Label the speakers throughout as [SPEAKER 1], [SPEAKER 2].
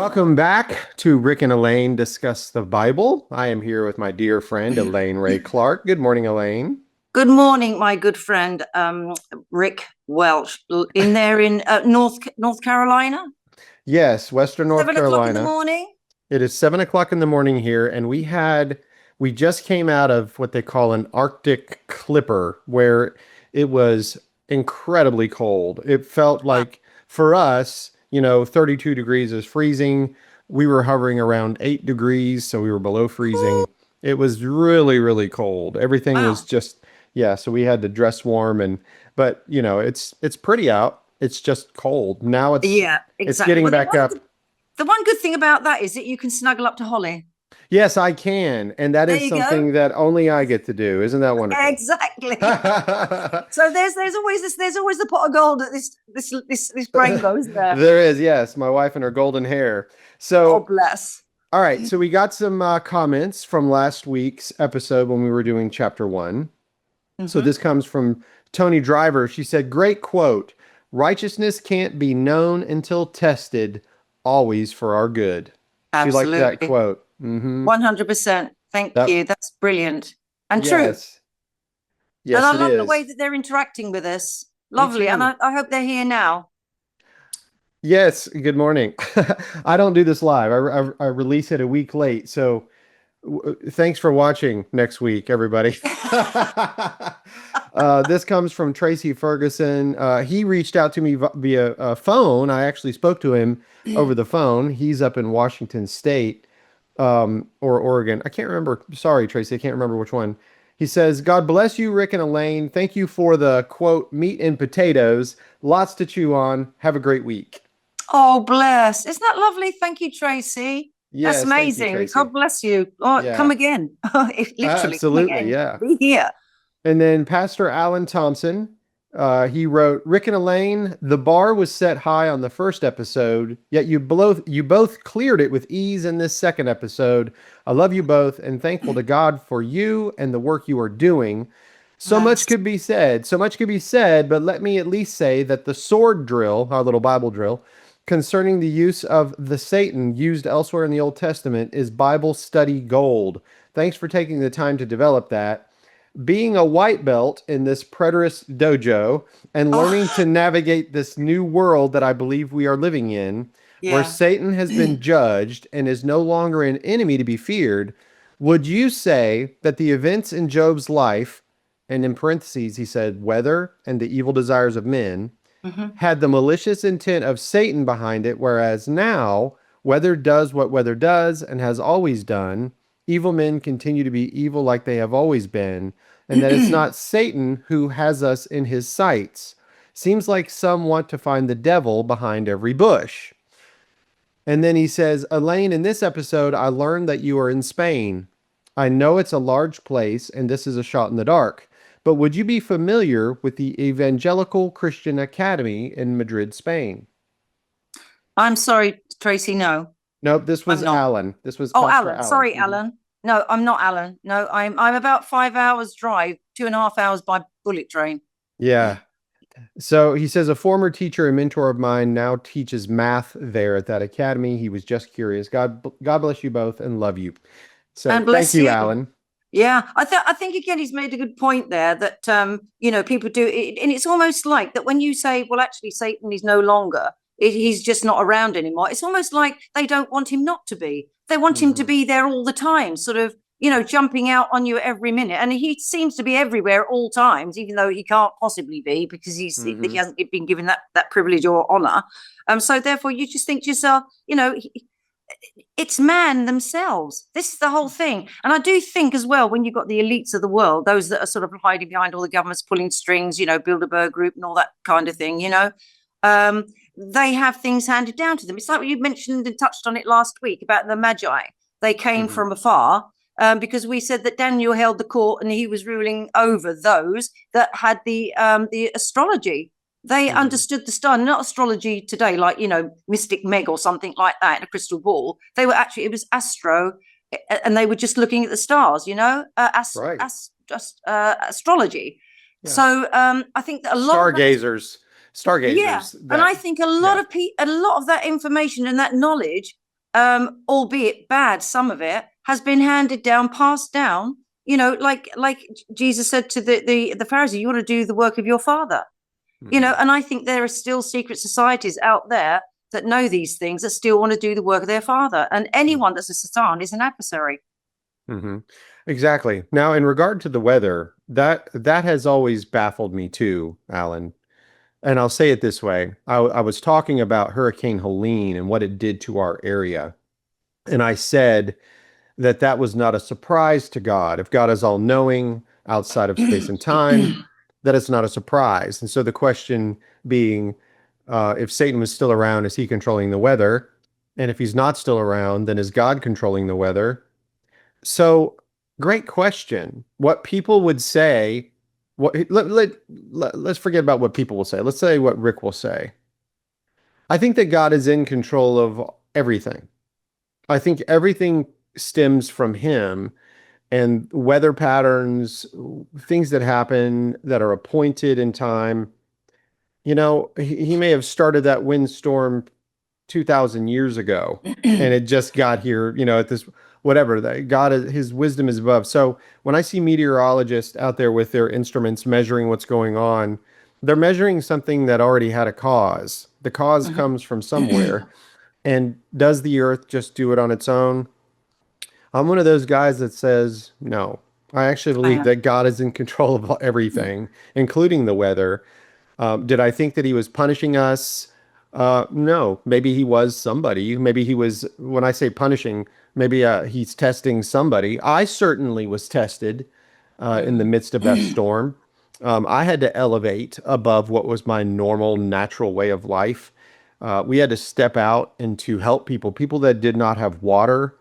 [SPEAKER 1] Welcome back to Rick and Elaine Discuss the Bible. I am here with my dear friend, Elaine Ray Clark. Good morning, Elaine.
[SPEAKER 2] Good morning, my good friend, Rick Welch, in there in North Carolina.
[SPEAKER 1] Yes, Western North
[SPEAKER 2] 7 o'clock in the
[SPEAKER 1] Carolina.
[SPEAKER 2] morning.
[SPEAKER 1] It is 7 o'clock in the morning here, and we just came out of what they call an Arctic clipper, where it was incredibly cold. It felt
[SPEAKER 2] Wow.
[SPEAKER 1] like for us, 32 degrees is freezing. We were hovering around 8 degrees, so we were below freezing. It was really, really cold. Everything was
[SPEAKER 2] Wow.
[SPEAKER 1] just, yeah, so we had to dress warm but it's pretty out. It's just cold. Now
[SPEAKER 2] Yeah,
[SPEAKER 1] it's
[SPEAKER 2] exactly.
[SPEAKER 1] getting
[SPEAKER 2] Well,
[SPEAKER 1] back up.
[SPEAKER 2] the one good thing about that is that you can snuggle up to Holly.
[SPEAKER 1] Yes, I can. And that
[SPEAKER 2] There
[SPEAKER 1] is
[SPEAKER 2] you go.
[SPEAKER 1] something that only I get to do. Isn't that wonderful?
[SPEAKER 2] Exactly. So there's always the pot of gold that this rainbow, isn't there?
[SPEAKER 1] There is, yes, my wife and her golden hair.
[SPEAKER 2] Oh,
[SPEAKER 1] So,
[SPEAKER 2] bless.
[SPEAKER 1] all right. So we got some comments from last week's episode when we were doing chapter one. So
[SPEAKER 2] Hmm.
[SPEAKER 1] this comes from Tony Driver. She said, great quote. Righteousness can't be known until tested, always for our good. She liked that
[SPEAKER 2] Absolutely.
[SPEAKER 1] quote. Mm-hmm.
[SPEAKER 2] 100%. Thank
[SPEAKER 1] Yep.
[SPEAKER 2] you. That's brilliant and true.
[SPEAKER 1] Yes.
[SPEAKER 2] And
[SPEAKER 1] Yes,
[SPEAKER 2] I
[SPEAKER 1] it
[SPEAKER 2] love the way
[SPEAKER 1] is.
[SPEAKER 2] that they're interacting with us.
[SPEAKER 1] Me
[SPEAKER 2] Lovely. And
[SPEAKER 1] too.
[SPEAKER 2] I hope they're here now.
[SPEAKER 1] Yes, good morning. I don't do this live. I release it a week late. So thanks for watching next week, everybody. This comes from Tracy Ferguson. He reached out to me via phone. I actually spoke to him over the phone. He's up in Washington State, or Oregon. I can't remember. Sorry, Tracy. I can't remember which one. He says, God bless you, Rick and Elaine. Thank you for the quote, meat and potatoes. Lots to chew on. Have a great week.
[SPEAKER 2] Oh, bless. Isn't that lovely? Thank you, Tracy. That's
[SPEAKER 1] Yes, thank you,
[SPEAKER 2] amazing. God
[SPEAKER 1] Tracy.
[SPEAKER 2] bless you. Oh, come
[SPEAKER 1] Yeah,
[SPEAKER 2] again. Literally, come
[SPEAKER 1] absolutely.
[SPEAKER 2] again.
[SPEAKER 1] Yeah.
[SPEAKER 2] Be here.
[SPEAKER 1] And then Pastor Alan Thompson, he wrote, Rick and Elaine, the bar was set high on the first episode, yet you both cleared it with ease in this second episode. I love you both and thankful to God for you and the work you are doing. So much
[SPEAKER 2] Bless.
[SPEAKER 1] could be said. So much could be said, but let me at least say that the sword drill, our little Bible drill, concerning the use of the Satan used elsewhere in the Old Testament is Bible study gold. Thanks for taking the time to develop that. Being a white belt in this preterist dojo and learning
[SPEAKER 2] Oh,
[SPEAKER 1] to navigate this new world that I believe we are living in, where
[SPEAKER 2] yeah.
[SPEAKER 1] Satan has been judged and is no longer an enemy to be feared, would you say that the events in Job's life, and in parentheses he said weather and the evil desires of men,
[SPEAKER 2] Hmm.
[SPEAKER 1] had the malicious intent of Satan behind it, whereas now weather does what weather does and has always done. Evil men continue to be evil like they have always been, and that it's not Satan who has us in his sights. Seems like some want to find the devil behind every bush. And then he says, Elaine, in this episode, I learned that you are in Spain. I know it's a large place, and this is a shot in the dark, but would you be familiar with the Evangelical Christian Academy in Madrid, Spain?
[SPEAKER 2] I'm sorry, Tracy. No,
[SPEAKER 1] Nope, this was
[SPEAKER 2] I'm not.
[SPEAKER 1] Alan. This was
[SPEAKER 2] Oh,
[SPEAKER 1] Pastor
[SPEAKER 2] Alan.
[SPEAKER 1] Alan.
[SPEAKER 2] Sorry, Alan. No, I'm not Alan. No, I'm about 5 hours drive, 2.5 hours by bullet train.
[SPEAKER 1] Yeah. So he says a former teacher and mentor of mine now teaches math there at that academy. He was just curious. God bless you both and love you. So
[SPEAKER 2] And
[SPEAKER 1] thank
[SPEAKER 2] bless
[SPEAKER 1] you,
[SPEAKER 2] you.
[SPEAKER 1] Alan.
[SPEAKER 2] Yeah, I think again he's made a good point there that people do it, and it's almost like that when you say, well, actually Satan is no longer, he's just not around anymore. It's almost like they don't want him not to be. They want him to
[SPEAKER 1] Hmm.
[SPEAKER 2] be there all the time, sort of, jumping out on you every minute. And he seems to be everywhere at all times, even though he can't possibly be because he
[SPEAKER 1] Hmm.
[SPEAKER 2] hasn't been given that privilege or honor. So therefore, you just think to yourself, it's man themselves. This is the whole thing. And I do think as well, when you've got the elites of the world, those that are sort of hiding behind all the governments pulling strings, Bilderberg Group and all that kind of thing, um, they have things handed down to them. It's like what you mentioned and touched on it last week about the Magi. They came
[SPEAKER 1] Hmm.
[SPEAKER 2] from afar because we said that Daniel held the court and he was ruling over those that had the astrology. They
[SPEAKER 1] Hmm.
[SPEAKER 2] understood the star, not astrology today, like, Mystic Meg or something like that in a crystal ball. They were actually, it was astro, and they were just looking at the stars,
[SPEAKER 1] Right.
[SPEAKER 2] astrology.
[SPEAKER 1] Yeah.
[SPEAKER 2] So I think that a lot of that is,
[SPEAKER 1] Stargazers.
[SPEAKER 2] yeah.
[SPEAKER 1] Stargazers
[SPEAKER 2] And
[SPEAKER 1] that
[SPEAKER 2] I think a lot
[SPEAKER 1] yeah.
[SPEAKER 2] of a lot of that information and that knowledge albeit bad, some of it has been handed down, passed down. Like Jesus said to the Pharisee, you want to do the work of your father.
[SPEAKER 1] Mm-hmm.
[SPEAKER 2] And I think there are still secret societies out there that know these things that still want to do the work of their father. And anyone that's a Satan is an adversary.
[SPEAKER 1] Mm-hmm. Exactly. Now, in regard to the weather, that has always baffled me too, Alan. And I'll say it this way. I was talking about Hurricane Helene and what it did to our area. And I said that that was not a surprise to God. If God is all knowing outside of space and time, that it's not a surprise. And so the question being, if Satan was still around, is he controlling the weather? And if he's not still around, then is God controlling the weather? So, great question. What people would say, let's forget about what people will say. Let's say what Rick will say. I think that God is in control of everything. I think everything stems from him, and weather patterns, things that happen that are appointed in time. He may have started that windstorm 2,000 years ago, and it just got here, at this whatever that God is, his wisdom is above. So when I see meteorologists out there with their instruments measuring what's going on, they're measuring something that already had a cause. The cause comes from somewhere. And does the earth just do it on its own? I'm one of those guys that says no. I actually
[SPEAKER 2] I
[SPEAKER 1] believe
[SPEAKER 2] am.
[SPEAKER 1] that God is in control of everything, including the weather. Did I think that he was punishing us? No. Maybe he was somebody. Maybe he was, when I say punishing, maybe he's testing somebody. I certainly was tested in the midst of that storm. I had to elevate above what was my normal, natural way of life. We had to step out and to help people that did not have water,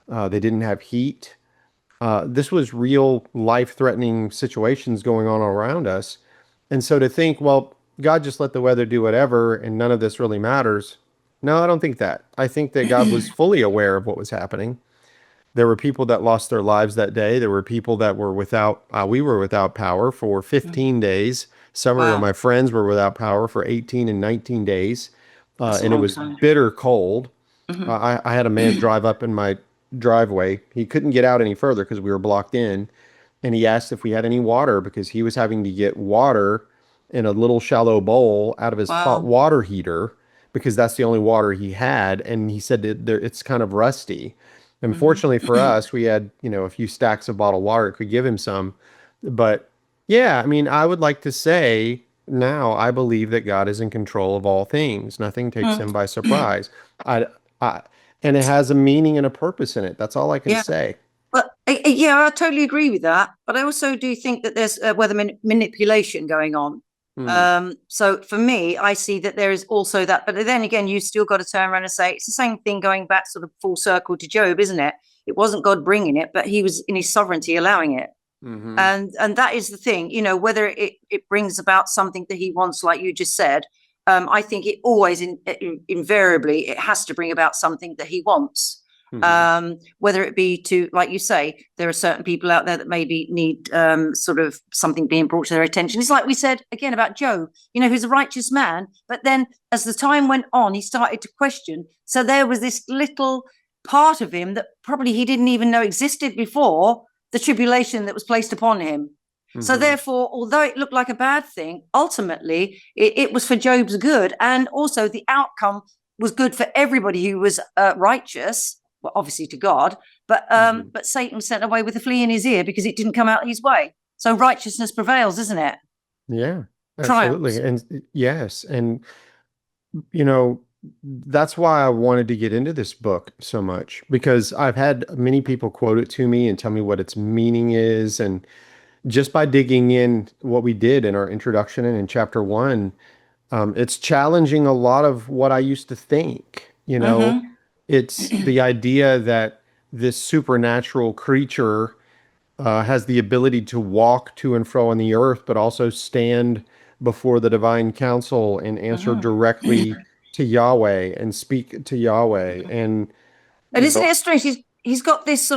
[SPEAKER 1] they didn't have heat. This was real life-threatening situations going on around us. And so to think, well, God just let the weather do whatever and none of this really matters. No, I don't think that. I think that God was fully aware of what was happening. There were people that lost their lives that day. There were people that were we were without power for 15 days. Some of
[SPEAKER 2] Wow.
[SPEAKER 1] my friends were without power for 18 and 19 days.
[SPEAKER 2] That's a
[SPEAKER 1] And it
[SPEAKER 2] long
[SPEAKER 1] was
[SPEAKER 2] time.
[SPEAKER 1] bitter cold.
[SPEAKER 2] Hmm.
[SPEAKER 1] I had a man drive up in my driveway. He couldn't get out any further because we were blocked in. And he asked if we had any water because he was having to get water in a little shallow bowl out of his hot
[SPEAKER 2] Wow.
[SPEAKER 1] water heater because that's the only water he had. And he said that it's kind of rusty. And
[SPEAKER 2] Hmm.
[SPEAKER 1] fortunately for us, we had, a few stacks of bottled water that could give him some. But yeah, I mean, I would like to say now I believe that God is in control of all things. Nothing takes him by surprise. I, I, and it has a meaning and a purpose in it. That's all I can
[SPEAKER 2] Yeah.
[SPEAKER 1] say.
[SPEAKER 2] But yeah, I totally agree with that. But I also do think that there's weather manipulation going on.
[SPEAKER 1] Hmm.
[SPEAKER 2] So for me, I see that there is also that. But then again, you still got to turn around and say it's the same thing going back sort of full circle to Job, isn't it? It wasn't God bringing it, but he was in his sovereignty allowing it.
[SPEAKER 1] Hmm.
[SPEAKER 2] And that is the thing, whether it brings about something that he wants, like you just said. I think it always invariably it has to bring about something that he wants.
[SPEAKER 1] Hmm.
[SPEAKER 2] Whether it be to, like you say, there are certain people out there that maybe need sort of something being brought to their attention. It's like we said again about Job, who's a righteous man, but then as the time went on, he started to question. So there was this little part of him that probably he didn't even know existed before the tribulation that was placed upon him. So
[SPEAKER 1] Hmm.
[SPEAKER 2] therefore, although it looked like a bad thing, ultimately it was for Job's good, and also the outcome was good for everybody who was righteous. Well, obviously to God,
[SPEAKER 1] Hmm.
[SPEAKER 2] but Satan sent away with a flea in his ear because it didn't come out his way. So righteousness prevails, isn't it?
[SPEAKER 1] Yeah, absolutely.
[SPEAKER 2] Triumphs.
[SPEAKER 1] And yes, and you know, that's why I wanted to get into this book so much because I've had many people quote it to me and tell me what its meaning is. And just by digging in what we did in our introduction and in chapter one, it's challenging a lot of what I used to think.
[SPEAKER 2] Mm-hmm.
[SPEAKER 1] It's the idea that this supernatural creature has the ability to walk to and fro on the earth, but also stand before the divine council and answer
[SPEAKER 2] Mm-hmm.
[SPEAKER 1] directly to Yahweh and speak to Yahweh. And,
[SPEAKER 2] And
[SPEAKER 1] you
[SPEAKER 2] isn't
[SPEAKER 1] know,
[SPEAKER 2] it strange? He's got this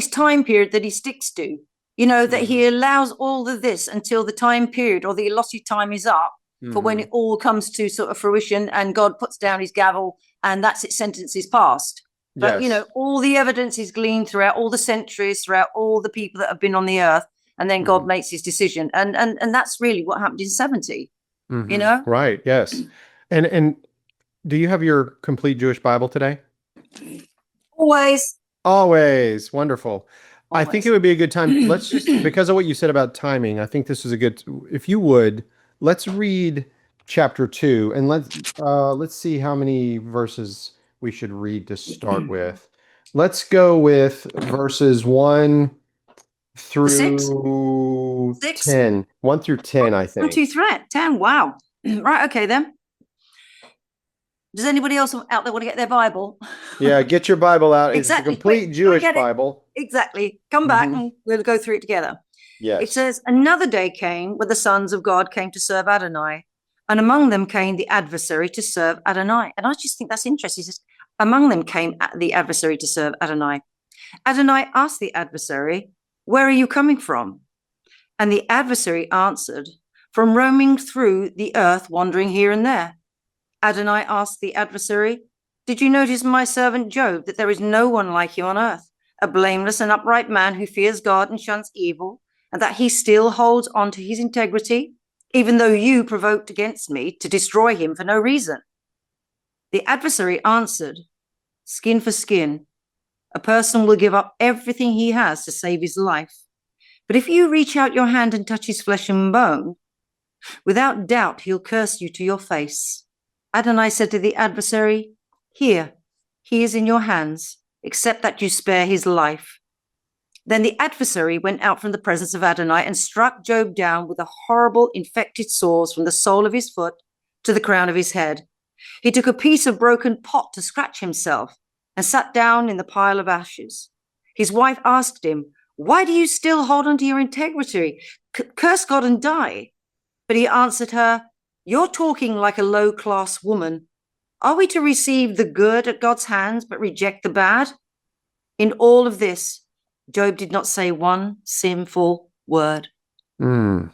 [SPEAKER 2] time period that he sticks to, that
[SPEAKER 1] mhm,
[SPEAKER 2] he allows all of this until the time period or the allotted time is up for when
[SPEAKER 1] mhm,
[SPEAKER 2] it all comes to sort of fruition and God puts down his gavel and that's its sentence is passed. But,
[SPEAKER 1] Yes.
[SPEAKER 2] all the evidence is gleaned throughout all the centuries, throughout all the people that have been on the earth. And then God makes his decision. And that's really what happened in 70,
[SPEAKER 1] Right. Yes. And do you have your complete Jewish Bible today?
[SPEAKER 2] Always,
[SPEAKER 1] Always. Wonderful. I think it
[SPEAKER 2] always.
[SPEAKER 1] would be a good time. Let's just, because of what you said about timing, I think this is a good, if you would, let's read chapter 2 and let's see how many verses we should read to start with. Let's go with verses 1
[SPEAKER 2] Six,
[SPEAKER 1] through
[SPEAKER 2] six,
[SPEAKER 1] 10. 1 through 10, I
[SPEAKER 2] one,
[SPEAKER 1] think.
[SPEAKER 2] two, three, 10. Wow. Right. Okay, then. Does anybody else out there want to get their Bible?
[SPEAKER 1] Yeah, get your Bible out. It's the
[SPEAKER 2] Exactly. Quick,
[SPEAKER 1] complete
[SPEAKER 2] go
[SPEAKER 1] Jewish
[SPEAKER 2] get it.
[SPEAKER 1] Bible.
[SPEAKER 2] Exactly. Come back
[SPEAKER 1] Hmm.
[SPEAKER 2] and we'll go through it together. It
[SPEAKER 1] Yes.
[SPEAKER 2] says, another day came when the sons of God came to serve Adonai, and among them came the adversary to serve Adonai. And I just think that's interesting. He says, among them came the adversary to serve Adonai. Adonai asked the adversary, where are you coming from? And the adversary answered, from roaming through the earth, wandering here and there. Adonai asked the adversary, did you notice my servant Job, that there is no one like him on earth, a blameless and upright man who fears God and shuns evil, and that he still holds on to his integrity, even though you provoked against me to destroy him for no reason? The adversary answered, skin for skin. A person will give up everything he has to save his life. But if you reach out your hand and touch his flesh and bone, without doubt he'll curse you to your face. Adonai said to the adversary, here, he is in your hands, except that you spare his life. Then the adversary went out from the presence of Adonai and struck Job down with a horrible infected sores from the sole of his foot to the crown of his head. He took a piece of broken pot to scratch himself and sat down in the pile of ashes. His wife asked him, why do you still hold on to your integrity? Curse God and die. But he answered her, you're talking like a low-class woman. Are we to receive the good at God's hands but reject the bad? In all of this, Job did not say one sinful word.
[SPEAKER 1] Mm.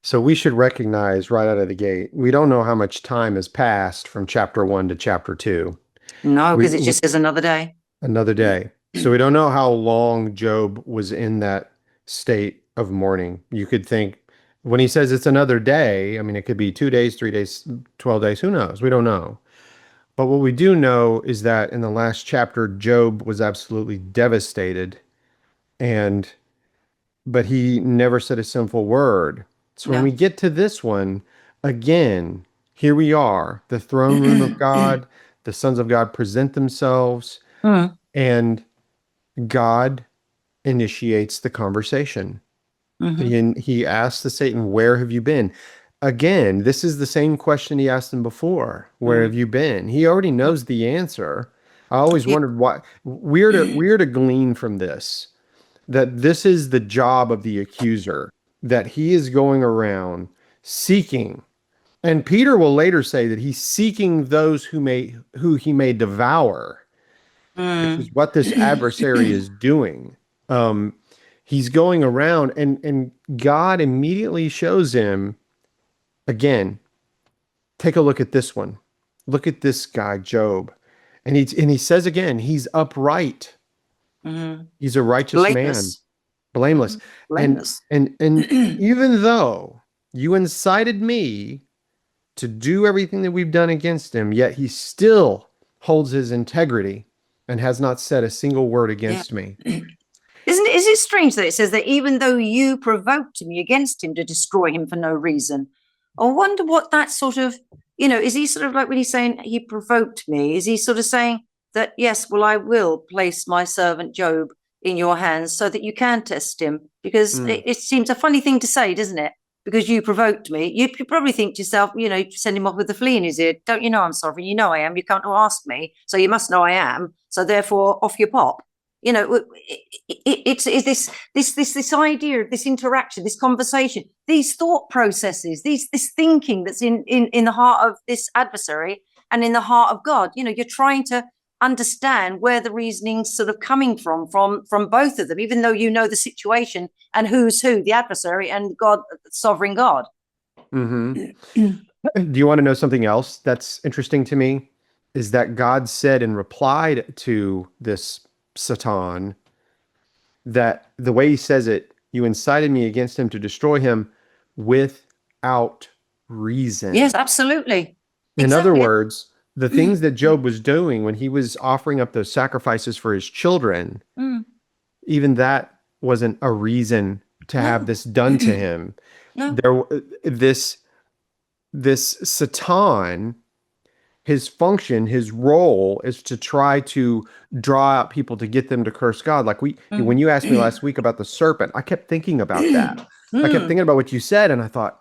[SPEAKER 1] So we should recognize right out of the gate, we don't know how much time has passed from chapter 1 to chapter 2.
[SPEAKER 2] No, because it just says another day.
[SPEAKER 1] Another day. So we don't know how long Job was in that state of mourning. You could think when he says it's another day, I mean, it could be 2 days, 3 days, 12 days, who knows? We don't know. But what we do know is that in the last chapter, Job was absolutely devastated, but he never said a sinful word. So when
[SPEAKER 2] No.
[SPEAKER 1] we get to this one, again, here we are, the throne room of God, the sons of God present themselves, and God initiates the conversation. He asks the Satan, where have you been? Again, this is the same question he asked him before. Where have you been? He already knows the answer. I always wondered why. We're to glean from this that this is the job of the accuser, that he is going around seeking. And Peter will later say that he's seeking those who he may devour, which is what this adversary is doing. He's going around and God immediately shows him, again, take a look at this one. Look at this guy, Job. And he says again, he's upright. He's a righteous man, blameless.
[SPEAKER 2] Blameless.
[SPEAKER 1] And even though you incited me to do everything that we've done against him, yet he still holds his integrity and has not said a single word against me.
[SPEAKER 2] Is it strange that it says that even though you provoked me against him to destroy him for no reason? I wonder what that sort of, is he sort of like when he's saying he provoked me, is he sort of saying that, yes, well, I will place my servant Job in your hands so that you can test him? Because it seems a funny thing to say, doesn't it? Because you provoked me. You probably think to yourself, send him off with the flea in his ear. Don't you know I'm sovereign? You know I am. You can't ask me. So you must know I am. So therefore, off your pop. It's this idea, this interaction, this conversation, these thought processes, this thinking that's in the heart of this adversary and in the heart of God. You're trying to understand where the reasoning's sort of coming from both of them, even though you know the situation and who's who, the adversary and God, sovereign God.
[SPEAKER 1] Do you want to know something else that's interesting to me? is that God said and replied to this Satan that the way he says it, you incited me against him to destroy him without reason.
[SPEAKER 2] Yes, absolutely.
[SPEAKER 1] In other
[SPEAKER 2] Exactly.
[SPEAKER 1] words, the things that Job was doing when he was offering up those sacrifices for his children,
[SPEAKER 2] Mm.
[SPEAKER 1] even that wasn't a reason to have
[SPEAKER 2] No.
[SPEAKER 1] this done to him.
[SPEAKER 2] No.
[SPEAKER 1] There, this Satan, his function, his role is to try to draw out people to get them to curse God. Like when you asked me last week about the serpent, I kept thinking about that. I kept
[SPEAKER 2] Mm.
[SPEAKER 1] thinking about what you said, and I thought,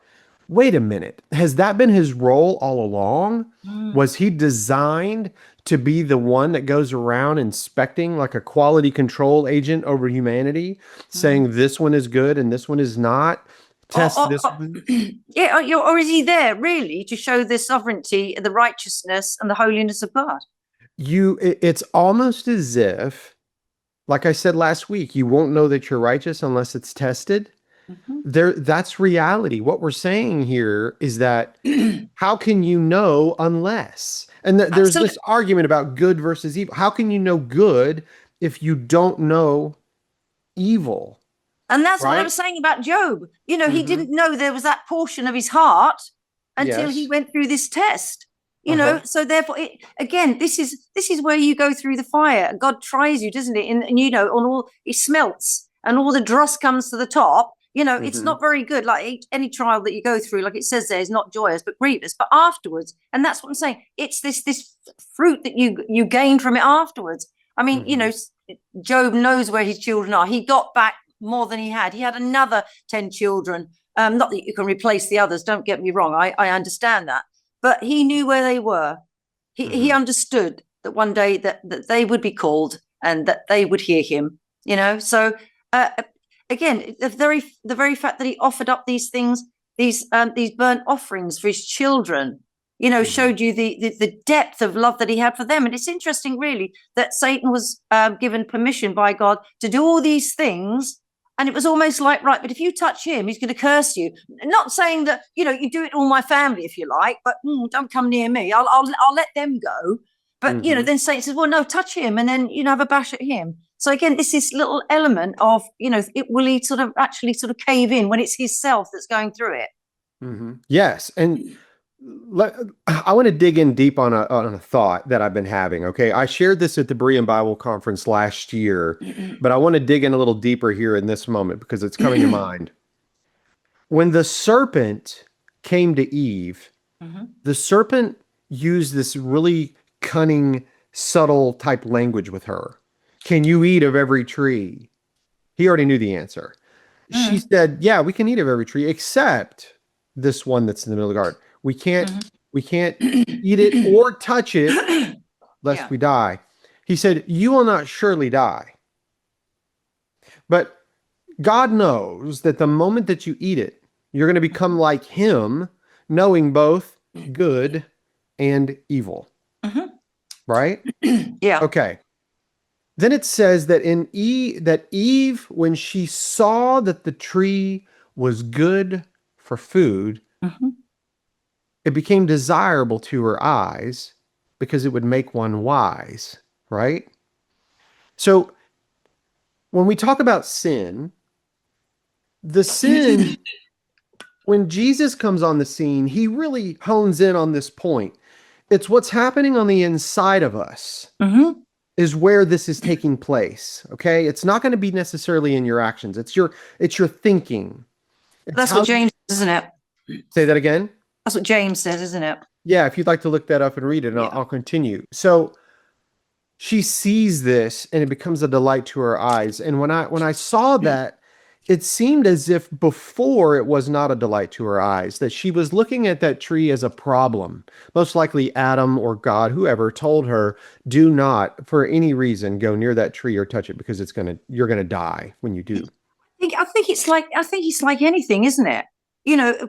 [SPEAKER 1] wait a minute, has that been his role all along?
[SPEAKER 2] Mm.
[SPEAKER 1] Was he designed to be the one that goes around inspecting like a quality control agent over humanity,
[SPEAKER 2] Mm.
[SPEAKER 1] saying this one is good and this one is not? Test this
[SPEAKER 2] Or,
[SPEAKER 1] one.
[SPEAKER 2] yeah, or is he there really to show the sovereignty, the righteousness, and the holiness of God?
[SPEAKER 1] It's almost as if, like I said last week, you won't know that you're righteous unless it's tested.
[SPEAKER 2] Mhm.
[SPEAKER 1] That's reality. What we're saying here is that how can you know unless? And there's this
[SPEAKER 2] Absolutely.
[SPEAKER 1] argument about good versus evil. How can you know good if you don't know evil,
[SPEAKER 2] And that's what I
[SPEAKER 1] right?
[SPEAKER 2] was saying about Job. You know, he
[SPEAKER 1] Mm-hmm.
[SPEAKER 2] didn't know there was that portion of his heart until he
[SPEAKER 1] Yes.
[SPEAKER 2] went through this test. You
[SPEAKER 1] Uh-huh.
[SPEAKER 2] know, so therefore, again, this is where you go through the fire. God tries you, doesn't it? And you know, on all it smelts, and all the dross comes to the top. You know, it's
[SPEAKER 1] Mm-hmm.
[SPEAKER 2] not very good. Like any trial that you go through, like it says there, is not joyous but grievous. But afterwards, and that's what I'm saying. It's this fruit that you gain from it afterwards. I mean, you
[SPEAKER 1] Mm-hmm.
[SPEAKER 2] know, Job knows where his children are. He got back more than he had. He had another 10 children. Not that you can replace the others, don't get me wrong. I understand that. But he knew where they were. He
[SPEAKER 1] Mm-hmm.
[SPEAKER 2] understood that one day that they would be called and that they would hear him, you know. So uh, again, the very fact that he offered up these things, these burnt offerings for his children, you know,
[SPEAKER 1] Mm-hmm.
[SPEAKER 2] showed you the depth of love that he had for them. And it's interesting, really, that Satan was given permission by God to do all these things. And it was almost like, right, but if you touch him, he's going to curse you. Not saying that, you know, you do it all my family if you like, but don't come near me. I'll let them go. But, you know,
[SPEAKER 1] Mm-hmm.
[SPEAKER 2] then Satan says, well, no, touch him. And then, you know, have a bash at him. So again, this is little element of, you know, will he sort of actually sort of cave in when it's his self that's going through it?
[SPEAKER 1] Mm-hmm. Yes. And I want to dig in deep on a thought that I've been having. Okay, I shared this at the Berean Bible Conference last year, but I want to dig in a little deeper here in this moment because it's coming to mind. When the serpent came to Eve,
[SPEAKER 2] Mm-hmm.
[SPEAKER 1] the serpent used this really cunning, subtle type language with her. Can you eat of every tree? He already knew the answer. She
[SPEAKER 2] Mm-hmm.
[SPEAKER 1] said, "Yeah, we can eat of every tree except this one that's in the middle of the garden. We can't eat it or touch it lest
[SPEAKER 2] Yeah.
[SPEAKER 1] we die." He said, "You will not surely die." But God knows that the moment that you eat it, you're going to become like him, knowing both good and evil,
[SPEAKER 2] Mm-hmm.
[SPEAKER 1] right?
[SPEAKER 2] Yeah.
[SPEAKER 1] Okay. Then it says that that Eve, when she saw that the tree was good for food,
[SPEAKER 2] Mm-hmm.
[SPEAKER 1] it became desirable to her eyes because it would make one wise, right? So when we talk about sin, the sin, when Jesus comes on the scene, he really hones in on this point. It's what's happening on the inside of us
[SPEAKER 2] Mm-hmm.
[SPEAKER 1] is where this is taking place. Okay. It's not going to be necessarily in your actions. It's your thinking. It's
[SPEAKER 2] That's what
[SPEAKER 1] how you
[SPEAKER 2] James says, isn't it?
[SPEAKER 1] say that again.
[SPEAKER 2] That's what James says, isn't it?
[SPEAKER 1] Yeah. If you'd like to look that up and read it, and
[SPEAKER 2] Yeah.
[SPEAKER 1] I'll continue. So she sees this and it becomes a delight to her eyes. And when I saw that, it seemed as if before it was not a delight to her eyes, that she was looking at that tree as a problem. Most likely Adam or God, whoever told her, do not for any reason go near that tree or touch it because you're gonna die when you do.
[SPEAKER 2] I think it's like anything, isn't it? You know,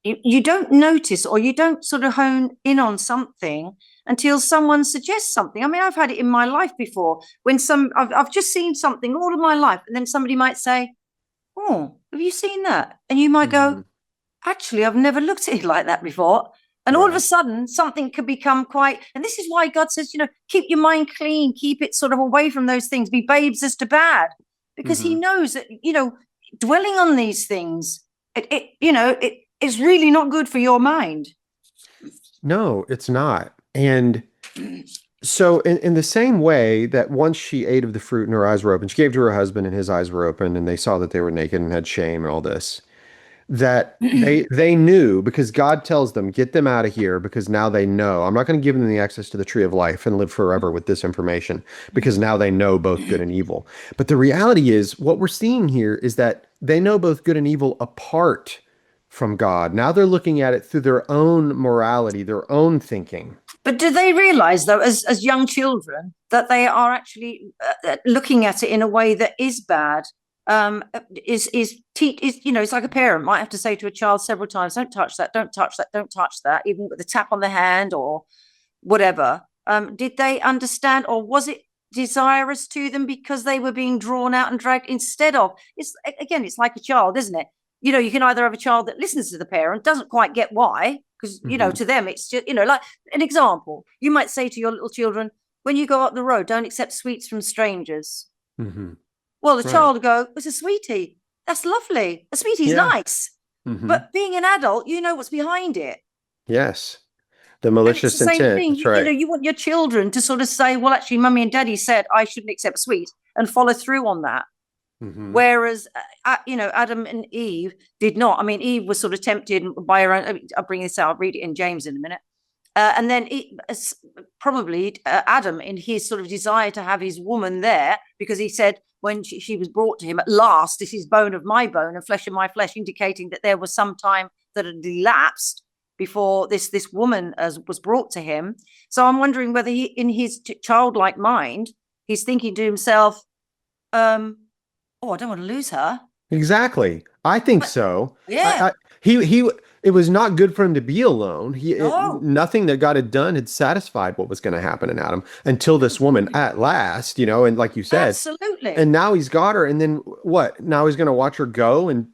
[SPEAKER 2] you don't notice or you don't sort of hone in on something until someone suggests something. I mean, I've had it in my life before when I've just seen something all of my life, and then somebody might say, "Oh, have you seen that?" And you might go,
[SPEAKER 1] Mhm.
[SPEAKER 2] "Actually, I've never looked at it like that before." And all of a
[SPEAKER 1] Right.
[SPEAKER 2] sudden, something could become quite, and this is why God says, keep your mind clean, keep it sort of away from those things, be babes as to bad, because he
[SPEAKER 1] Hmm.
[SPEAKER 2] knows that, dwelling on these things, it is really not good for your mind.
[SPEAKER 1] No, it's not. And so, in the same way that once she ate of the fruit and her eyes were open, she gave to her husband and his eyes were open, and they saw that they were naked and had shame and all this. That they knew because God tells them, get them out of here because now they know. I'm not going to give them the access to the tree of life and live forever with this information because now they know both good and evil. But the reality is, what we're seeing here is that they know both good and evil apart from God. Now they're looking at it through their own morality, their own thinking.
[SPEAKER 2] But do they realize, though, as young children, that they are actually looking at it in a way that is bad? It's like a parent might have to say to a child several times, "Don't touch that, don't touch that, don't touch that," even with a tap on the hand or whatever. Did they understand, or was it desirous to them because they were being drawn out and dragged instead of? It's like a child, isn't it? You can either have a child that listens to the parent, doesn't quite get why, because
[SPEAKER 1] Hmm.
[SPEAKER 2] to them it's just like an example. You might say to your little children, when you go up the road, don't accept sweets from strangers.
[SPEAKER 1] Hmm.
[SPEAKER 2] Well, the
[SPEAKER 1] Right.
[SPEAKER 2] child will go, it's a sweetie. That's lovely. A sweetie's
[SPEAKER 1] Yeah.
[SPEAKER 2] nice.
[SPEAKER 1] Hmm.
[SPEAKER 2] But being an adult, you know what's behind it.
[SPEAKER 1] Yes. The
[SPEAKER 2] And it's the
[SPEAKER 1] malicious
[SPEAKER 2] same
[SPEAKER 1] intent.
[SPEAKER 2] thing.
[SPEAKER 1] That's right.
[SPEAKER 2] You want your children to sort of say, well, actually, mummy and daddy said I shouldn't accept sweet and follow through on that.
[SPEAKER 1] Hmm.
[SPEAKER 2] Whereas, Adam and Eve did not. I mean, Eve was sort of tempted by her own. I'll bring this out. I'll read it in James in a minute. And then probably Adam, in his sort of desire to have his woman there, because he said when she was brought to him, at last, this is bone of my bone and flesh of my flesh, indicating that there was some time that had elapsed before this woman was brought to him. So I'm wondering whether he, in his childlike mind, he's thinking to himself, "Oh, I don't want to lose her."
[SPEAKER 1] Exactly. I think
[SPEAKER 2] But
[SPEAKER 1] so.
[SPEAKER 2] yeah,
[SPEAKER 1] He it was not good for him to be alone.
[SPEAKER 2] no,
[SPEAKER 1] Nothing that God had done had satisfied what was going to happen in Adam until this woman at last, and like you said, and
[SPEAKER 2] absolutely.
[SPEAKER 1] now he's got her, and then what? Now he's going to watch her go and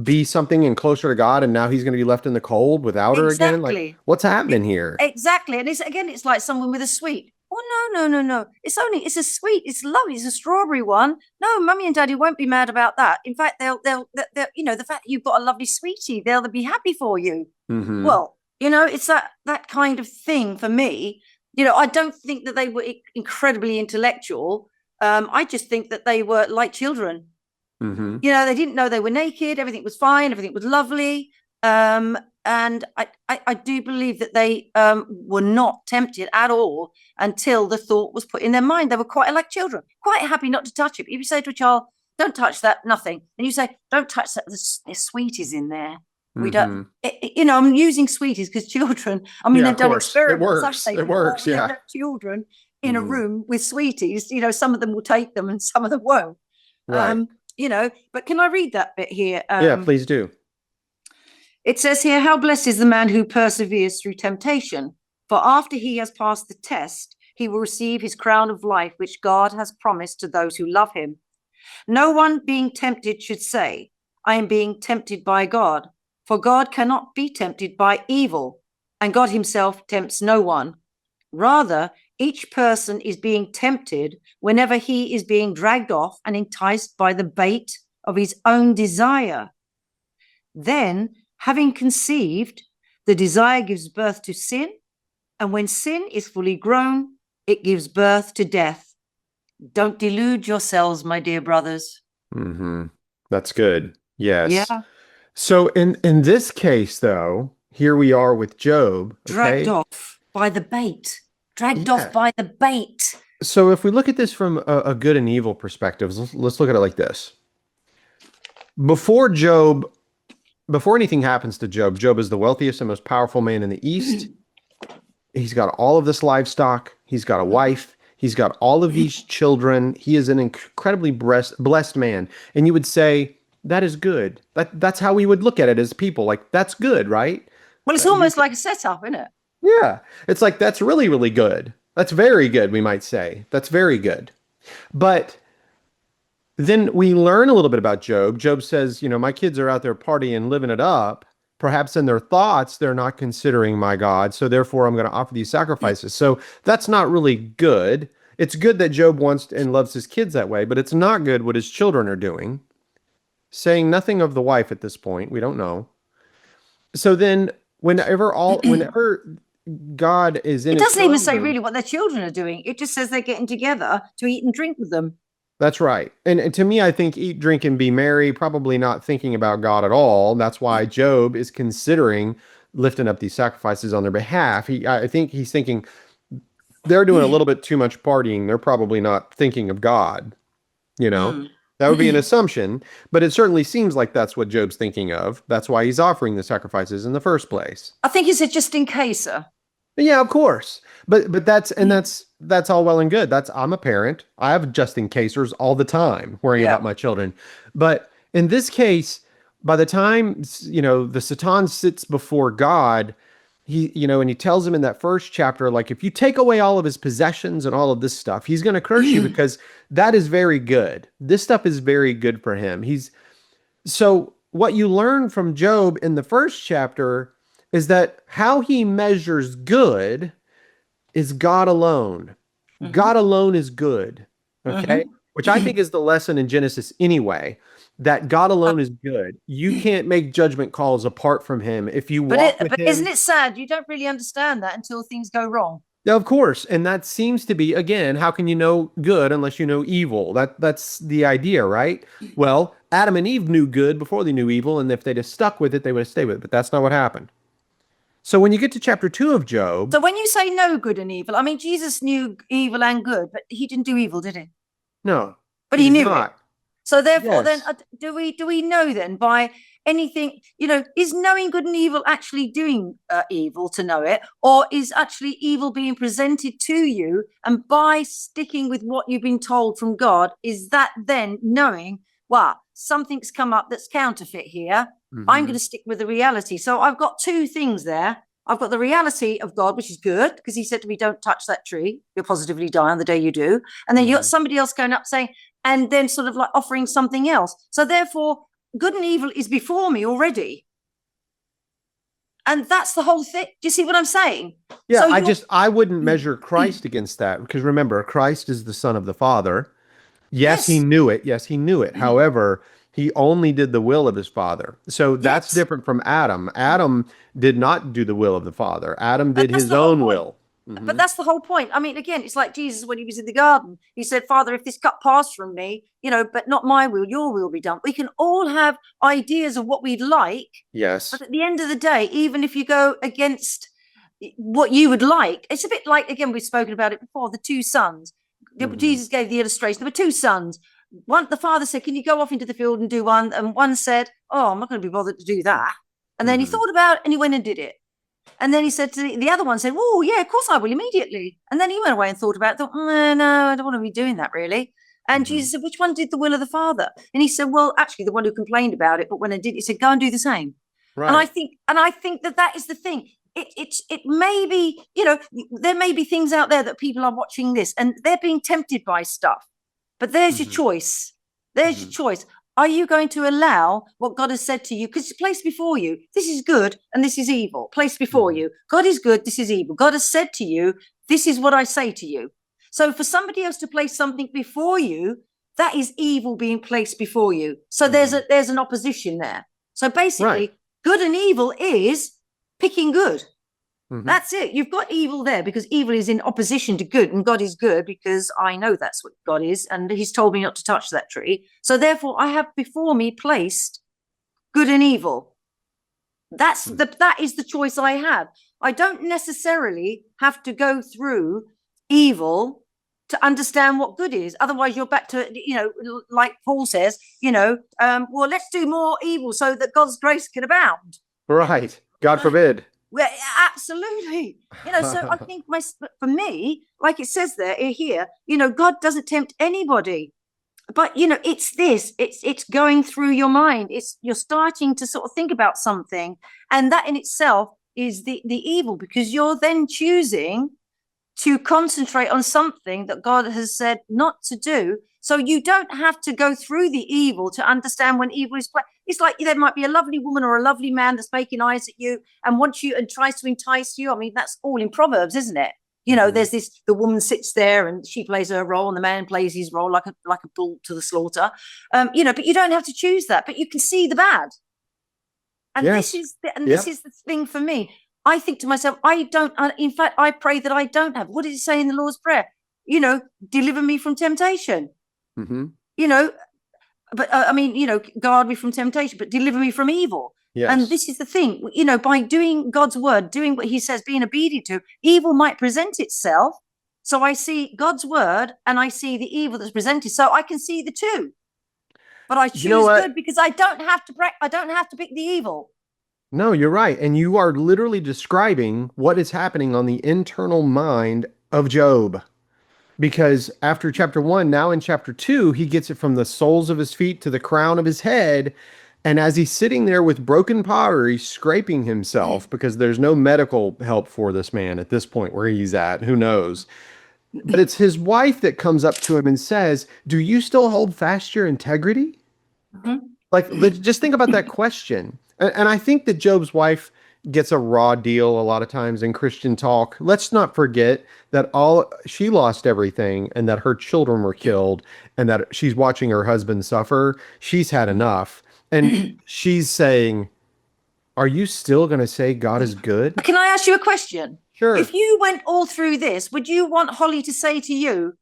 [SPEAKER 1] be something and closer to God, and now he's going to be left in the cold without her again. Like,
[SPEAKER 2] Exactly.
[SPEAKER 1] what's happening
[SPEAKER 2] It,
[SPEAKER 1] here?
[SPEAKER 2] exactly. And it's like someone with a sweet. Oh, no, no, no, no. It's a sweet. It's lovely. It's a strawberry one. No, mummy and daddy won't be mad about that. In fact, they'll the fact that you've got a lovely sweetie, they'll be happy for you.
[SPEAKER 1] Hmm.
[SPEAKER 2] Well, it's that kind of thing for me. I don't think that they were incredibly intellectual. I just think that they were like children.
[SPEAKER 1] Hmm.
[SPEAKER 2] They didn't know they were naked. Everything was fine. Everything was lovely. And I do believe that they were not tempted at all until the thought was put in their mind. They were quite like children, quite happy not to touch it. If you say to a child, don't touch that, nothing. And you say, don't touch that, there's sweeties in there. We don't,
[SPEAKER 1] Hmm.
[SPEAKER 2] I'm using sweeties because children, I mean,
[SPEAKER 1] Yeah,
[SPEAKER 2] they've
[SPEAKER 1] of
[SPEAKER 2] done
[SPEAKER 1] course. It
[SPEAKER 2] experiments, haven't
[SPEAKER 1] works.
[SPEAKER 2] they?
[SPEAKER 1] It
[SPEAKER 2] Put all
[SPEAKER 1] works.
[SPEAKER 2] their
[SPEAKER 1] Yeah.
[SPEAKER 2] children in a
[SPEAKER 1] Hmm.
[SPEAKER 2] room with sweeties. Some of them will take them and some of them won't.
[SPEAKER 1] Right.
[SPEAKER 2] But can I read that bit here?
[SPEAKER 1] Yeah, please do.
[SPEAKER 2] It says here, how blessed is the man who perseveres through temptation, for after he has passed the test, he will receive his crown of life, which God has promised to those who love him. No one being tempted should say, I am being tempted by God, for God cannot be tempted by evil, and God himself tempts no one. Rather, each person is being tempted whenever he is being dragged off and enticed by the bait of his own desire. Then, having conceived, the desire gives birth to sin, and when sin is fully grown, it gives birth to death. Don't delude yourselves, my dear brothers.
[SPEAKER 1] Hmm. That's good. Yes.
[SPEAKER 2] Yeah,
[SPEAKER 1] So in this case, though, here we are with Job.
[SPEAKER 2] dragged
[SPEAKER 1] Okay.
[SPEAKER 2] off by the bait, dragged off
[SPEAKER 1] Yeah.
[SPEAKER 2] by the bait.
[SPEAKER 1] So if we look at this from a good and evil perspective, let's look at it like this. Before Job, before anything happens to Job, Job is the wealthiest and most powerful man in the East. He's got all of this livestock. He's got a wife. He's got all of these children. He is an incredibly blessed man. And you would say, that is good. That's how we would look at it as people. Like, that's good, right?
[SPEAKER 2] Well, it's
[SPEAKER 1] You,
[SPEAKER 2] almost like a setup, isn't it?
[SPEAKER 1] yeah. It's like, that's really, really good. That's very good, we might say. That's very good. But then we learn a little bit about Job. Job says, my kids are out there partying, living it up. perhaps in their thoughts, they're not considering my God. So therefore, I'm going to offer these sacrifices. So that's not really good. It's good that Job wants and loves his kids that way, but it's not good what his children are doing. Saying nothing of the wife at this point. We don't know. So then whenever God is in
[SPEAKER 2] It
[SPEAKER 1] his
[SPEAKER 2] doesn't even
[SPEAKER 1] throne
[SPEAKER 2] say
[SPEAKER 1] room.
[SPEAKER 2] really what their children are doing. It just says they're getting together to eat and drink with them.
[SPEAKER 1] That's right. And to me, I think eat, drink, and be merry, probably not thinking about God at all. That's why Job is considering lifting up these sacrifices on their behalf. I think he's thinking they're doing a little bit too much partying. They're probably not thinking of God, you know?
[SPEAKER 2] Mm.
[SPEAKER 1] That would be an assumption, but it certainly seems like that's what Job's thinking of. That's why he's offering the sacrifices in the first place.
[SPEAKER 2] I think he said just in case.
[SPEAKER 1] Yeah, of course. But that's all well and good. That's I'm a parent. I have just in casers all the time worrying
[SPEAKER 2] Yeah.
[SPEAKER 1] about my children. But in this case, by the time the Satan sits before God, and he tells him in that first chapter, like if you take away all of his possessions and all of this stuff, he's going to curse you because that is very good. This stuff is very good for him. So what you learn from Job in the first chapter is that how he measures good is God alone.
[SPEAKER 2] Mm-hmm.
[SPEAKER 1] God alone is good. Okay?
[SPEAKER 2] Mm-hmm.
[SPEAKER 1] Which I think is the lesson in Genesis anyway, that God alone is good. You can't make judgment calls apart from him. If you walk with
[SPEAKER 2] But isn't
[SPEAKER 1] him,
[SPEAKER 2] it sad? You don't really understand that until things go wrong.
[SPEAKER 1] now, of course, and that seems to be again, how can you know good unless you know evil? That's the idea, right? Well, Adam and Eve knew good before they knew evil, and if they'd have stuck with it, they would have stayed with it. But that's not what happened. So when you get to chapter 2 of Job,
[SPEAKER 2] So when you say no good and evil, I mean Jesus knew evil and good, but he didn't do evil, did he?
[SPEAKER 1] no,
[SPEAKER 2] But
[SPEAKER 1] he
[SPEAKER 2] he
[SPEAKER 1] did
[SPEAKER 2] knew it.
[SPEAKER 1] not.
[SPEAKER 2] So therefore, then
[SPEAKER 1] Yes.
[SPEAKER 2] do we know then by anything? Is knowing good and evil actually doing evil to know it, or is actually evil being presented to you, and by sticking with what you've been told from God, is that then knowing, wow, something's come up that's counterfeit here? I'm going
[SPEAKER 1] Hmm.
[SPEAKER 2] to stick with the reality. So I've got two things there. I've got the reality of God, which is good, because he said to me, don't touch that tree. You'll positively die on the day you do. And then you got
[SPEAKER 1] Hmm.
[SPEAKER 2] somebody else going up saying, and then sort of like offering something else. So therefore, good and evil is before me already. And that's the whole thing. Do you see what I'm saying?
[SPEAKER 1] Yeah,
[SPEAKER 2] So
[SPEAKER 1] I wouldn't measure Christ against that because remember, Christ is the Son of the Father. Yes, he
[SPEAKER 2] yes,
[SPEAKER 1] knew it. Yes, he knew it. However, he only did the will of his Father. So that's
[SPEAKER 2] yes.
[SPEAKER 1] different from Adam. Adam did not do the will of the Father. Adam
[SPEAKER 2] But
[SPEAKER 1] did
[SPEAKER 2] that's
[SPEAKER 1] his
[SPEAKER 2] the whole
[SPEAKER 1] own
[SPEAKER 2] point.
[SPEAKER 1] will.
[SPEAKER 2] But
[SPEAKER 1] Hmm.
[SPEAKER 2] that's the whole point. I mean, again, it's like Jesus when he was in the garden. He said, Father, if this cup passed from me, but not my will, your will be done. We can all have ideas of what we'd like. But
[SPEAKER 1] Yes.
[SPEAKER 2] at the end of the day, even if you go against what you would like, it's a bit like, again, we've spoken about it before, the two sons.
[SPEAKER 1] Hmm.
[SPEAKER 2] Jesus gave the illustration. There were two sons. One, the father said, can you go off into the field and do one? And one said, oh, I'm not going to be bothered to do that. And then he
[SPEAKER 1] Hmm.
[SPEAKER 2] thought about it and he went and did it. And then he said to the other one, said, oh, yeah, of course I will immediately. And then he went away and thought about it, thought, no, I don't want to be doing that really. And
[SPEAKER 1] Hmm.
[SPEAKER 2] Jesus said, which one did the will of the Father? And he said, well, actually, the one who complained about it, but when I did, he said, go and do the same.
[SPEAKER 1] Right.
[SPEAKER 2] And I think that is the thing. It may be, there may be things out there that people are watching this and they're being tempted by stuff. But there's your
[SPEAKER 1] Hmm.
[SPEAKER 2] choice. There's your
[SPEAKER 1] Hmm.
[SPEAKER 2] choice. Are you going to allow what God has said to you? Because it's placed before you. This is good and this is evil. Placed before
[SPEAKER 1] Hmm.
[SPEAKER 2] you. God is good. This is evil. God has said to you, this is what I say to you. So for somebody else to place something before you, that is evil being placed before you. So
[SPEAKER 1] Hmm.
[SPEAKER 2] there's an opposition there. So
[SPEAKER 1] Right.
[SPEAKER 2] basically, good and evil is picking good.
[SPEAKER 1] Hmm.
[SPEAKER 2] That's it. You've got evil there because evil is in opposition to good, and God is good because I know that's what God is, and He's told me not to touch that tree. So therefore, I have before me placed good and evil. That is the choice I have. I don't necessarily have to go through evil to understand what good is. Otherwise, you're back to like Paul says, well, let's do more evil so that God's grace can abound.
[SPEAKER 1] Right. God forbid.
[SPEAKER 2] Well, absolutely. So I think for me, like it says there here, God doesn't tempt anybody. But it's going through your mind. You're starting to sort of think about something, and that in itself is the evil because you're then choosing to concentrate on something that God has said not to do. So you don't have to go through the evil to understand when evil is planned. It's like there might be a lovely woman or a lovely man that's making eyes at you and wants you and tries to entice you. I mean, that's all in Proverbs, isn't it? You know,
[SPEAKER 1] Mhm.
[SPEAKER 2] there's this, the woman sits there and she plays her role and the man plays his role like a bull to the slaughter. You know, but you don't have to choose that, but you can see the bad. And this
[SPEAKER 1] Yes.
[SPEAKER 2] is this
[SPEAKER 1] Yep.
[SPEAKER 2] is the thing for me. I think to myself, I don't. In fact, I pray that I don't have. What does it say in the Lord's Prayer? You know, deliver me from temptation.
[SPEAKER 1] Hmm.
[SPEAKER 2] You know, but I mean, you know, guard me from temptation, but deliver me from evil. And
[SPEAKER 1] Yes.
[SPEAKER 2] this is the thing, you know, by doing God's word, doing what He says, being obedient to, evil might present itself. So I see God's word and I see the evil that's presented. So I can see the two, but I
[SPEAKER 1] You know
[SPEAKER 2] choose
[SPEAKER 1] what?
[SPEAKER 2] good because I don't have to. I don't have to pick the evil.
[SPEAKER 1] No, you're right. And you are literally describing what is happening on the internal mind of Job. Because after chapter one, now in chapter two, he gets it from the soles of his feet to the crown of his head. And as he's sitting there with broken pottery, scraping himself, because there's no medical help for this man at this point where he's at, who knows? But it's his wife that comes up to him and says, "Do you still hold fast your integrity?"
[SPEAKER 2] Mhm.
[SPEAKER 1] Like, just think about that question. And I think that Job's wife gets a raw deal a lot of times in Christian talk. Let's not forget that all she lost everything and that her children were killed and that she's watching her husband suffer. She's had enough. And she's saying, "Are you still going to say God is good?"
[SPEAKER 2] Can I ask you a question? If
[SPEAKER 1] Sure.
[SPEAKER 2] you went all through this, would you want Holly to say to you,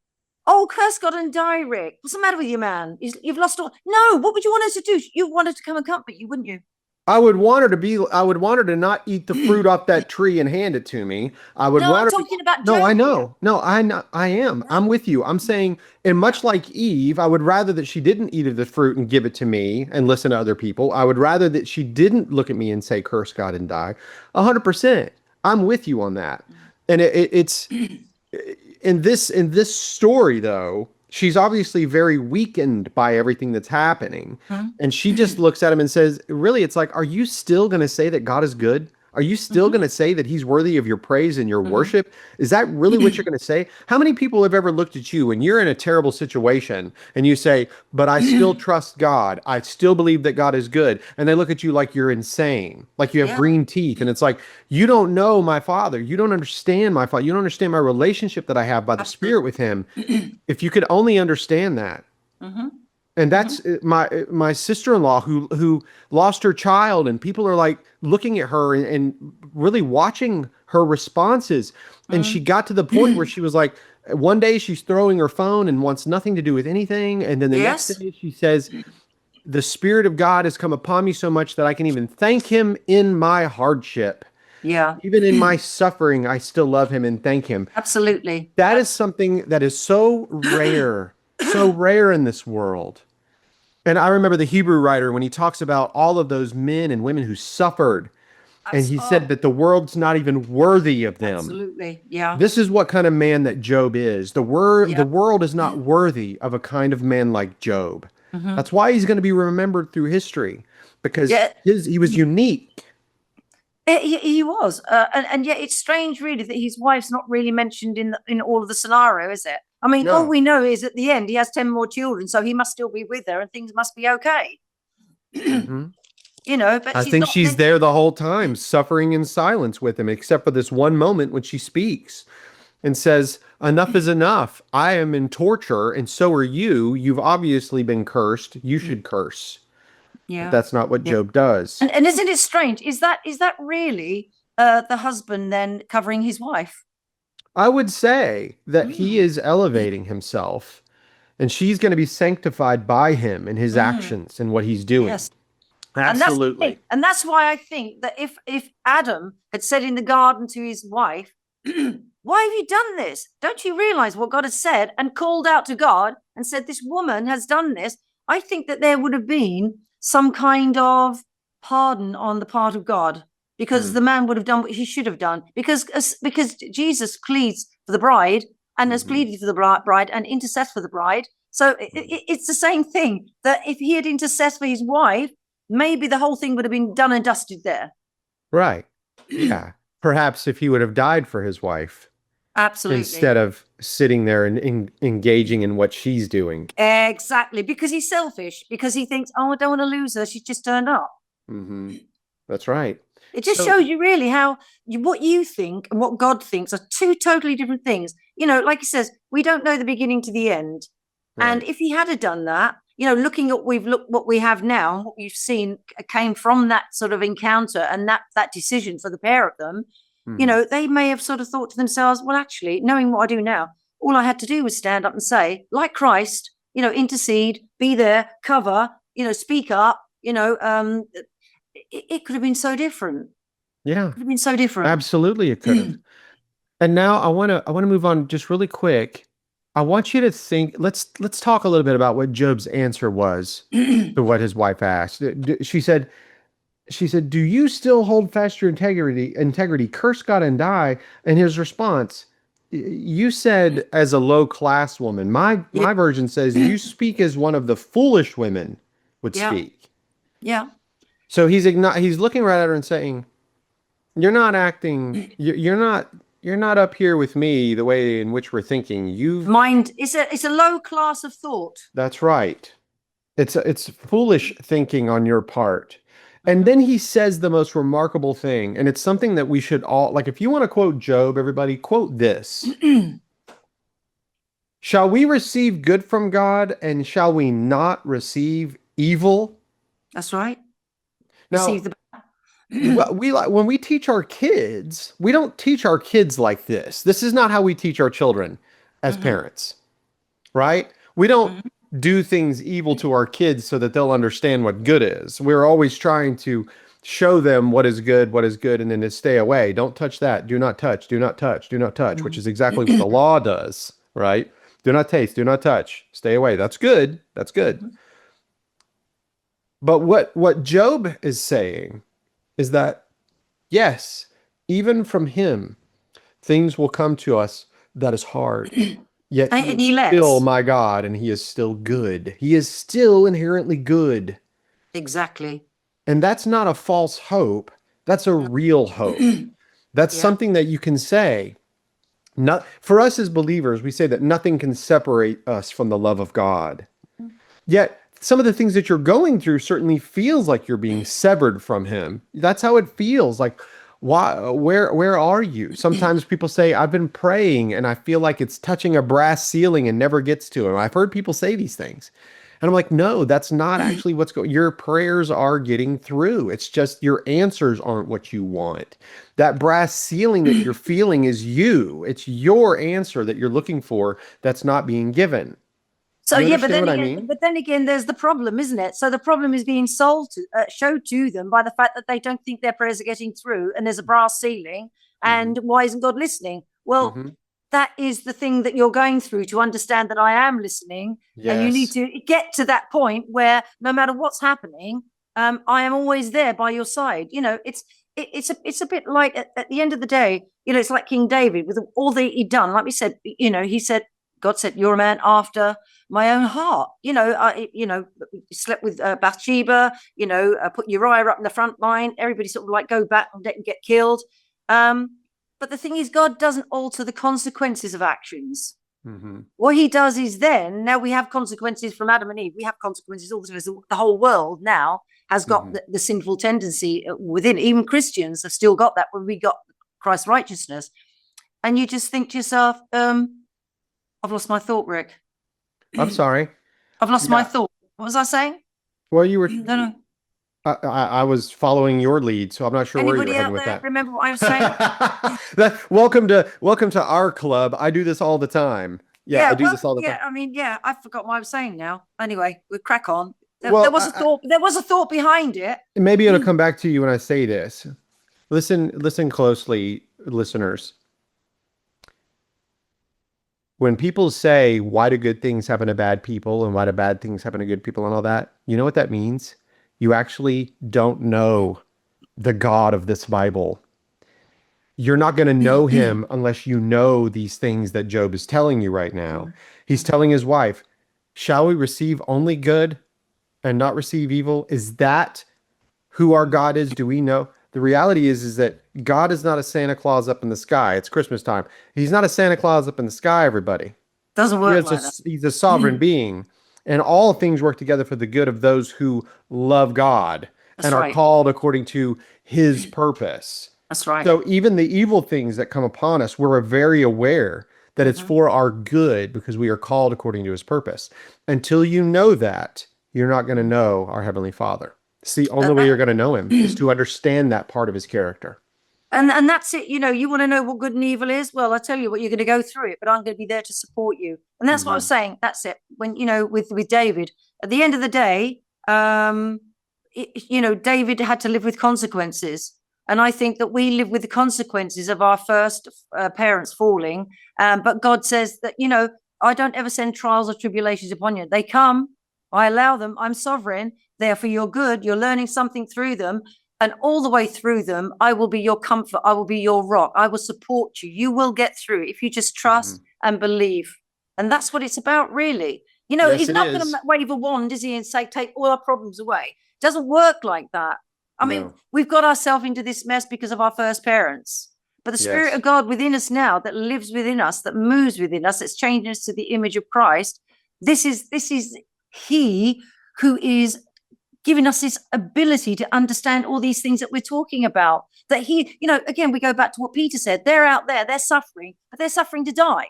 [SPEAKER 2] "Oh, curse God and die, Rick. What's the matter with you, man? You've lost all." No, what would you want her to do? You want her to come and comfort you, wouldn't you?
[SPEAKER 1] I would want her to not eat the fruit off that tree and hand it to me. I would
[SPEAKER 2] No,
[SPEAKER 1] want
[SPEAKER 2] I'm
[SPEAKER 1] her to,
[SPEAKER 2] talking about
[SPEAKER 1] no, I
[SPEAKER 2] Job here.
[SPEAKER 1] know. No, I know, I am. I'm with you. I'm saying, and
[SPEAKER 2] Yeah.
[SPEAKER 1] much like Eve, I would rather that she didn't eat of the fruit and give it to me and listen to other people. I would rather that she didn't look at me and say, curse God and die. 100%. I'm with you on that. And it's in this story though, she's obviously very weakened by everything that's happening. And she just looks at him and says, really, it's like, are you still going to say that God is good? Are you still going to say that he's worthy of your praise and your worship? Is that really what you're going to say? How many people have ever looked at you when you're in a terrible situation and you say, but I still trust God. I still believe that God is good. And they look at you like you're insane, like you have
[SPEAKER 2] Yeah,
[SPEAKER 1] green teeth. And it's like, you don't know my Father. You don't understand my Father. You don't understand my relationship that I have by the Spirit
[SPEAKER 2] absolutely.
[SPEAKER 1] with him. If you could only understand that.
[SPEAKER 2] Mm-hmm.
[SPEAKER 1] And
[SPEAKER 2] Mm-hmm.
[SPEAKER 1] that's my sister-in-law who lost her child, and people are like looking at her and really watching her responses. And she got to the point where she was like, one day she's throwing her phone and wants nothing to do with anything, and then the next
[SPEAKER 2] Yes.
[SPEAKER 1] day she says, "The Spirit of God has come upon me so much that I can even thank Him in my hardship,
[SPEAKER 2] Yeah.
[SPEAKER 1] even in my suffering. I still love Him and thank Him."
[SPEAKER 2] Absolutely.
[SPEAKER 1] That is something that is so rare in this world. And I remember the Hebrew writer when he talks about all of those men and women who suffered, and he said
[SPEAKER 2] Oh,
[SPEAKER 1] that the world's not even worthy of them.
[SPEAKER 2] absolutely. Yeah.
[SPEAKER 1] This is what kind of man that Job is. The
[SPEAKER 2] Yeah.
[SPEAKER 1] world is not worthy of a kind of man like Job.
[SPEAKER 2] Mm-hmm.
[SPEAKER 1] That's why he's going to be remembered through history because
[SPEAKER 2] Yeah.
[SPEAKER 1] he was unique.
[SPEAKER 2] He was, and yet it's strange, really, that his wife's not really mentioned in all of the scenario, is it? I mean, all
[SPEAKER 1] No.
[SPEAKER 2] we know is at the end he has 10 more children, so he must still be with her, and things must be okay.
[SPEAKER 1] Hmm.
[SPEAKER 2] You know, but
[SPEAKER 1] I
[SPEAKER 2] she's
[SPEAKER 1] think
[SPEAKER 2] not
[SPEAKER 1] she's there
[SPEAKER 2] mentioned.
[SPEAKER 1] the whole time, suffering in silence with him, except for this one moment when she speaks and says, "Enough is enough. I am in torture, and so are you. You've obviously been cursed. You should curse." But
[SPEAKER 2] Yeah,
[SPEAKER 1] that's not what
[SPEAKER 2] yeah.
[SPEAKER 1] Job does.
[SPEAKER 2] And isn't it strange? Is that really the husband then covering his wife?
[SPEAKER 1] I would say that he
[SPEAKER 2] Mm.
[SPEAKER 1] is elevating himself, and she's going to be sanctified by him and his
[SPEAKER 2] Mm.
[SPEAKER 1] actions and what he's doing.
[SPEAKER 2] Yes.
[SPEAKER 1] Absolutely.
[SPEAKER 2] And that's why I think that if Adam had said in the garden to his wife, "Why have you done this? Don't you realize what God has said?" and called out to God and said, "This woman has done this," I think that there would have been some kind of pardon on the part of God, because
[SPEAKER 1] Mm,
[SPEAKER 2] the man would have done what he should have done, because Jesus pleads for the bride and has
[SPEAKER 1] mhm,
[SPEAKER 2] pleaded for the bride and intercedes for the bride. So
[SPEAKER 1] mhm.
[SPEAKER 2] it's the same thing, that if he had intercessed for his wife, maybe the whole thing would have been done and dusted there.
[SPEAKER 1] Right. Yeah. Perhaps if he would have died for his wife.
[SPEAKER 2] Absolutely.
[SPEAKER 1] instead of sitting there and engaging in what she's doing.
[SPEAKER 2] Exactly. Because he's selfish, because he thinks, oh, I don't want to lose her. She's just turned up.
[SPEAKER 1] Hmm. That's right.
[SPEAKER 2] It just
[SPEAKER 1] So,
[SPEAKER 2] shows you really how what you think and what God thinks are two totally different things. Like he says, we don't know the beginning to the end. And
[SPEAKER 1] right.
[SPEAKER 2] if he had done that, looking at we've looked what we have now and what you've seen came from that sort of encounter and that decision for the pair of them,
[SPEAKER 1] Hmm.
[SPEAKER 2] they may have sort of thought to themselves, well, actually, knowing what I do now, all I had to do was stand up and say, like Christ, intercede, be there, cover, speak up, it could have been so different.
[SPEAKER 1] Yeah,
[SPEAKER 2] Could have been so different.
[SPEAKER 1] absolutely it could have. And now I want to move on just really quick. I want you to think, let's talk a little bit about what Job's answer was to what his wife asked. She said, "Do you still hold fast your integrity, curse God and die?" And his response, you said as a low class woman. My
[SPEAKER 2] Yeah.
[SPEAKER 1] my version says you speak as one of the foolish women would
[SPEAKER 2] Yeah.
[SPEAKER 1] speak.
[SPEAKER 2] Yeah.
[SPEAKER 1] So he's looking right at her and saying, "You're not acting. You're not up here with me the way in which we're thinking. You've
[SPEAKER 2] Mind, it's a low class of thought.
[SPEAKER 1] That's right. It's foolish thinking on your part." And
[SPEAKER 2] Mhm.
[SPEAKER 1] then he says the most remarkable thing, and it's something that we should all like. If you want to quote Job, everybody quote this: "Shall we receive good from God, and shall we not receive evil?"
[SPEAKER 2] That's right.
[SPEAKER 1] Now,
[SPEAKER 2] Receive the.
[SPEAKER 1] we like when we teach our kids, we don't teach our kids like this. This is not how we teach our children as
[SPEAKER 2] Mhm.
[SPEAKER 1] parents, right? We don't
[SPEAKER 2] Mhm.
[SPEAKER 1] do things evil to our kids so that they'll understand what good is. We're always trying to show them what is good, and then to stay away. Don't touch that. Do not touch. Do not touch. Do not touch, which is exactly what the
[SPEAKER 2] Mhm.
[SPEAKER 1] law does, right? Do not taste. Do not touch. Stay away. That's good. That's good. But what Job is saying is that yes, even from him, things will come to us that is hard. Yet he
[SPEAKER 2] And
[SPEAKER 1] is
[SPEAKER 2] he
[SPEAKER 1] still
[SPEAKER 2] lets.
[SPEAKER 1] my God, and he is still good. He is still inherently good.
[SPEAKER 2] Exactly.
[SPEAKER 1] And that's not a false hope. That's a real hope. That's
[SPEAKER 2] Yeah.
[SPEAKER 1] something that you can say. Not for us as believers, we say that nothing can separate us from the love of God. Yet some of the things that you're going through certainly feels like you're being severed from him. That's how it feels. Like, why where are you? Sometimes people say, I've been praying and I feel like it's touching a brass ceiling and never gets to him. I've heard people say these things. And I'm like, no, that's not actually what's going. Your prayers are getting through. It's just your answers aren't what you want. That brass ceiling that you're feeling is you. It's your answer that you're looking for that's not being given.
[SPEAKER 2] So
[SPEAKER 1] You
[SPEAKER 2] yeah,
[SPEAKER 1] understand what I mean?
[SPEAKER 2] but then again, there's the problem, isn't it? So the problem is being showed to them by the fact that they don't think their prayers are getting through, and there's a brass ceiling.
[SPEAKER 1] Hmm.
[SPEAKER 2] And why isn't God listening? Well,
[SPEAKER 1] Hmm.
[SPEAKER 2] that is the thing that you're going through to understand that I am listening, and you need
[SPEAKER 1] Yes.
[SPEAKER 2] to get to that point where no matter what's happening, I am always there by your side. It's a bit like at the end of the day, it's like King David with all that he'd done. Like we said, he said, God said, "You're a man after my own heart." Slept with Bathsheba. Put Uriah up in the front line. Everybody sort of like go back and let him get killed. But the thing is, God doesn't alter the consequences of actions.
[SPEAKER 1] Hmm.
[SPEAKER 2] What he does is then, now we have consequences from Adam and Eve. We have consequences all the whole world now has got
[SPEAKER 1] Hmm.
[SPEAKER 2] the sinful tendency within. Even Christians have still got that when we got Christ's righteousness. And you just think to yourself, I've lost my thought, Rick.
[SPEAKER 1] I'm sorry.
[SPEAKER 2] I've lost my
[SPEAKER 1] Yeah.
[SPEAKER 2] thought. What was I saying?
[SPEAKER 1] Well, you were.
[SPEAKER 2] No, no.
[SPEAKER 1] I was following your lead, so I'm not sure where you were
[SPEAKER 2] Anybody
[SPEAKER 1] heading
[SPEAKER 2] out
[SPEAKER 1] with
[SPEAKER 2] there
[SPEAKER 1] that.
[SPEAKER 2] remember what I was saying?
[SPEAKER 1] Welcome to our club. I do this all the time. Yeah, I
[SPEAKER 2] Yeah,
[SPEAKER 1] do
[SPEAKER 2] well,
[SPEAKER 1] this all the
[SPEAKER 2] yeah.
[SPEAKER 1] time.
[SPEAKER 2] I mean, yeah. I forgot what I was saying now. Anyway, we'll crack on. There
[SPEAKER 1] Well,
[SPEAKER 2] was a thought. There was a thought behind it.
[SPEAKER 1] maybe it'll come back to you when I say this. Listen closely, listeners. When people say, why do good things happen to bad people and why do bad things happen to good people and all that, you know what that means? You actually don't know the God of this Bible. You're not going to know him unless you know these things that Job is telling you right now. He's telling his wife, shall we receive only good and not receive evil? Is that who our God is? Do we know? The reality is that God is not a Santa Claus up in the sky. It's Christmas time. He's not a Santa Claus up in the sky, everybody.
[SPEAKER 2] Doesn't
[SPEAKER 1] He
[SPEAKER 2] work
[SPEAKER 1] is
[SPEAKER 2] like that.
[SPEAKER 1] he's a sovereign being, and all things work together for the good of those who love God and
[SPEAKER 2] That's
[SPEAKER 1] are
[SPEAKER 2] right.
[SPEAKER 1] called according to his purpose.
[SPEAKER 2] That's right.
[SPEAKER 1] So even the evil things that come upon us, we're very aware that it's
[SPEAKER 2] Hmm.
[SPEAKER 1] for our good because we are called according to his purpose. Until you know that, you're not going to know our Heavenly Father. It's the only way you're going to know him is to understand that part of his character.
[SPEAKER 2] And that's it. You want to know what good and evil is. Well, I tell you what, you're going to go through it, but I'm going to be there to support you. And that's what I was
[SPEAKER 1] Hmm.
[SPEAKER 2] saying. That's it. When with David, at the end of the day, David had to live with consequences, and I think that we live with the consequences of our first parents falling. But God says that I don't ever send trials or tribulations upon you. They come, I allow them. I'm sovereign. They're for your good. You're learning something through them. And all the way through them, I will be your comfort. I will be your rock. I will support you. You will get through if you just
[SPEAKER 1] Hmm.
[SPEAKER 2] trust and believe. And that's what it's about, really.
[SPEAKER 1] Yes,
[SPEAKER 2] He's
[SPEAKER 1] it
[SPEAKER 2] not going
[SPEAKER 1] is.
[SPEAKER 2] to wave a wand, is he, and say, take all our problems away. It doesn't work like that. I mean,
[SPEAKER 1] No.
[SPEAKER 2] we've got ourselves into this mess because of our first parents. But the Spirit
[SPEAKER 1] Yes.
[SPEAKER 2] of God within us now, that lives within us, that moves within us, that's changing us to the image of Christ. This is He who is giving us this ability to understand all these things that we're talking about. That again, we go back to what Peter said. They're out there, they're suffering, but they're suffering to die.